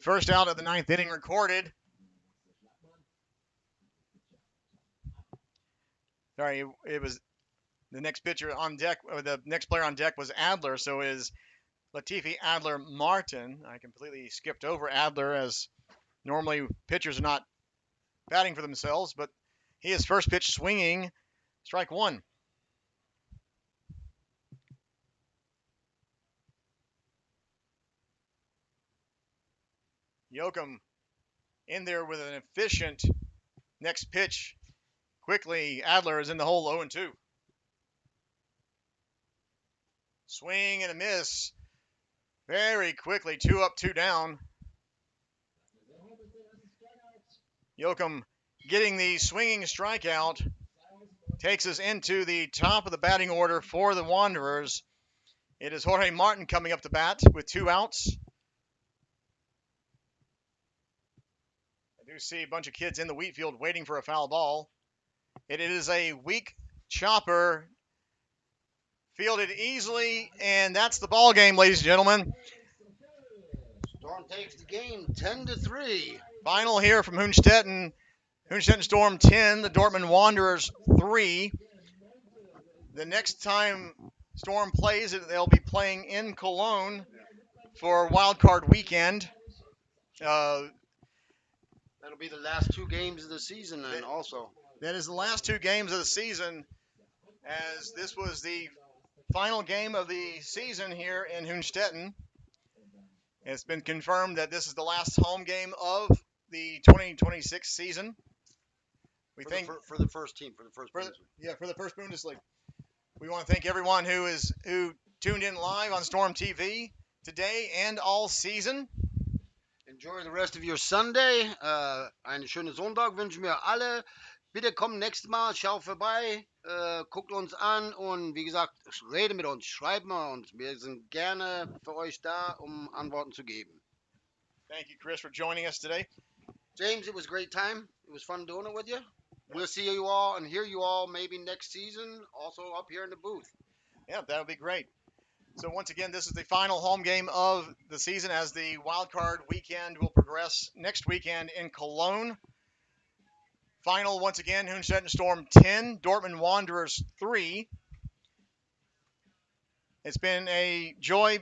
First out of the ninth inning recorded. Sorry, it was the next pitcher on deck, or the next player on deck was Adler, so is Latifi Adler Martin. I completely skipped over Adler, as normally pitchers are not batting for themselves, but he is first pitch swinging, strike one. Yoakum in there with an efficient next pitch. Quickly, Adler is in the hole 0-2. Swing and a miss. Very quickly, 2 up, 2 down. Yoakum getting the swinging strikeout takes us into the top of the batting order for the Wanderers. It is Jorge Martin coming up to bat with 2 outs. I do see a bunch of kids in the wheat field waiting for a foul ball. It is a weak chopper, fielded easily, and that's the ball game, ladies and gentlemen. Storm takes the game 10-3. Final here from Hünstetten. Hünstetten Storm 10, the Dortmund Wanderers 3. The next time Storm plays, they'll be playing in Cologne for Wild Card weekend. That'll be the last 2 games of the season, and also. That is the last 2 games of the season, as this was the final game of the season here in Hünstetten. It's been confirmed that this is the last home game of the 2026 season. We think for the first team, for the first Bundesliga. For the first Bundesliga. We want to thank everyone who tuned in live on Storm TV today and all season. Enjoy the rest of your Sunday. Einen schönen Sonntag wünschen wir alle. Bitte kommt nächstes Mal, schaut vorbei, guckt uns an und wie gesagt, redet mit uns, schreibt mal uns. Wir sind gerne für euch da, um Antworten zu geben. Thank you, Chris, for joining us today. James, it was a great time. It was fun doing it with you. We'll see you all and hear you all maybe next season, also up here in the booth. Yeah, that would be great. So once again, this is the final home game of the season as the wild card weekend will progress next weekend in Cologne. Final once again, Hünstetten Storm 10, Dortmund Wanderers 3. It's been a joy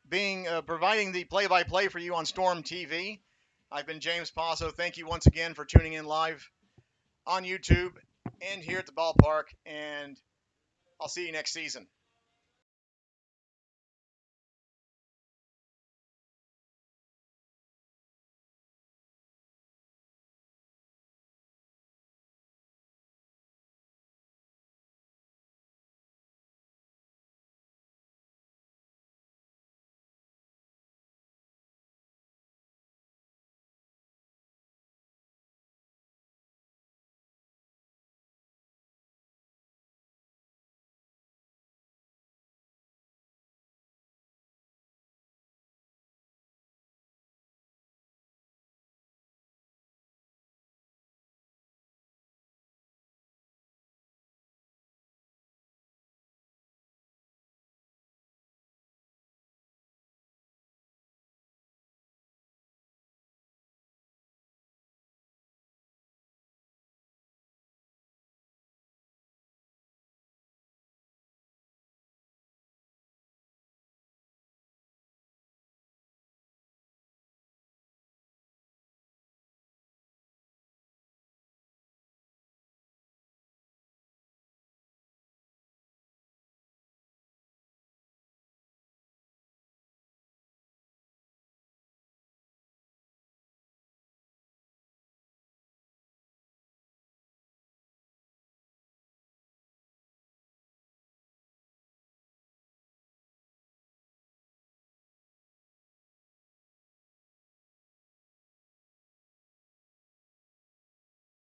being providing the play-by-play for you on Storm TV. I've been James Passo. Thank you once again for tuning in live on YouTube and here at the ballpark, and I'll see you next season.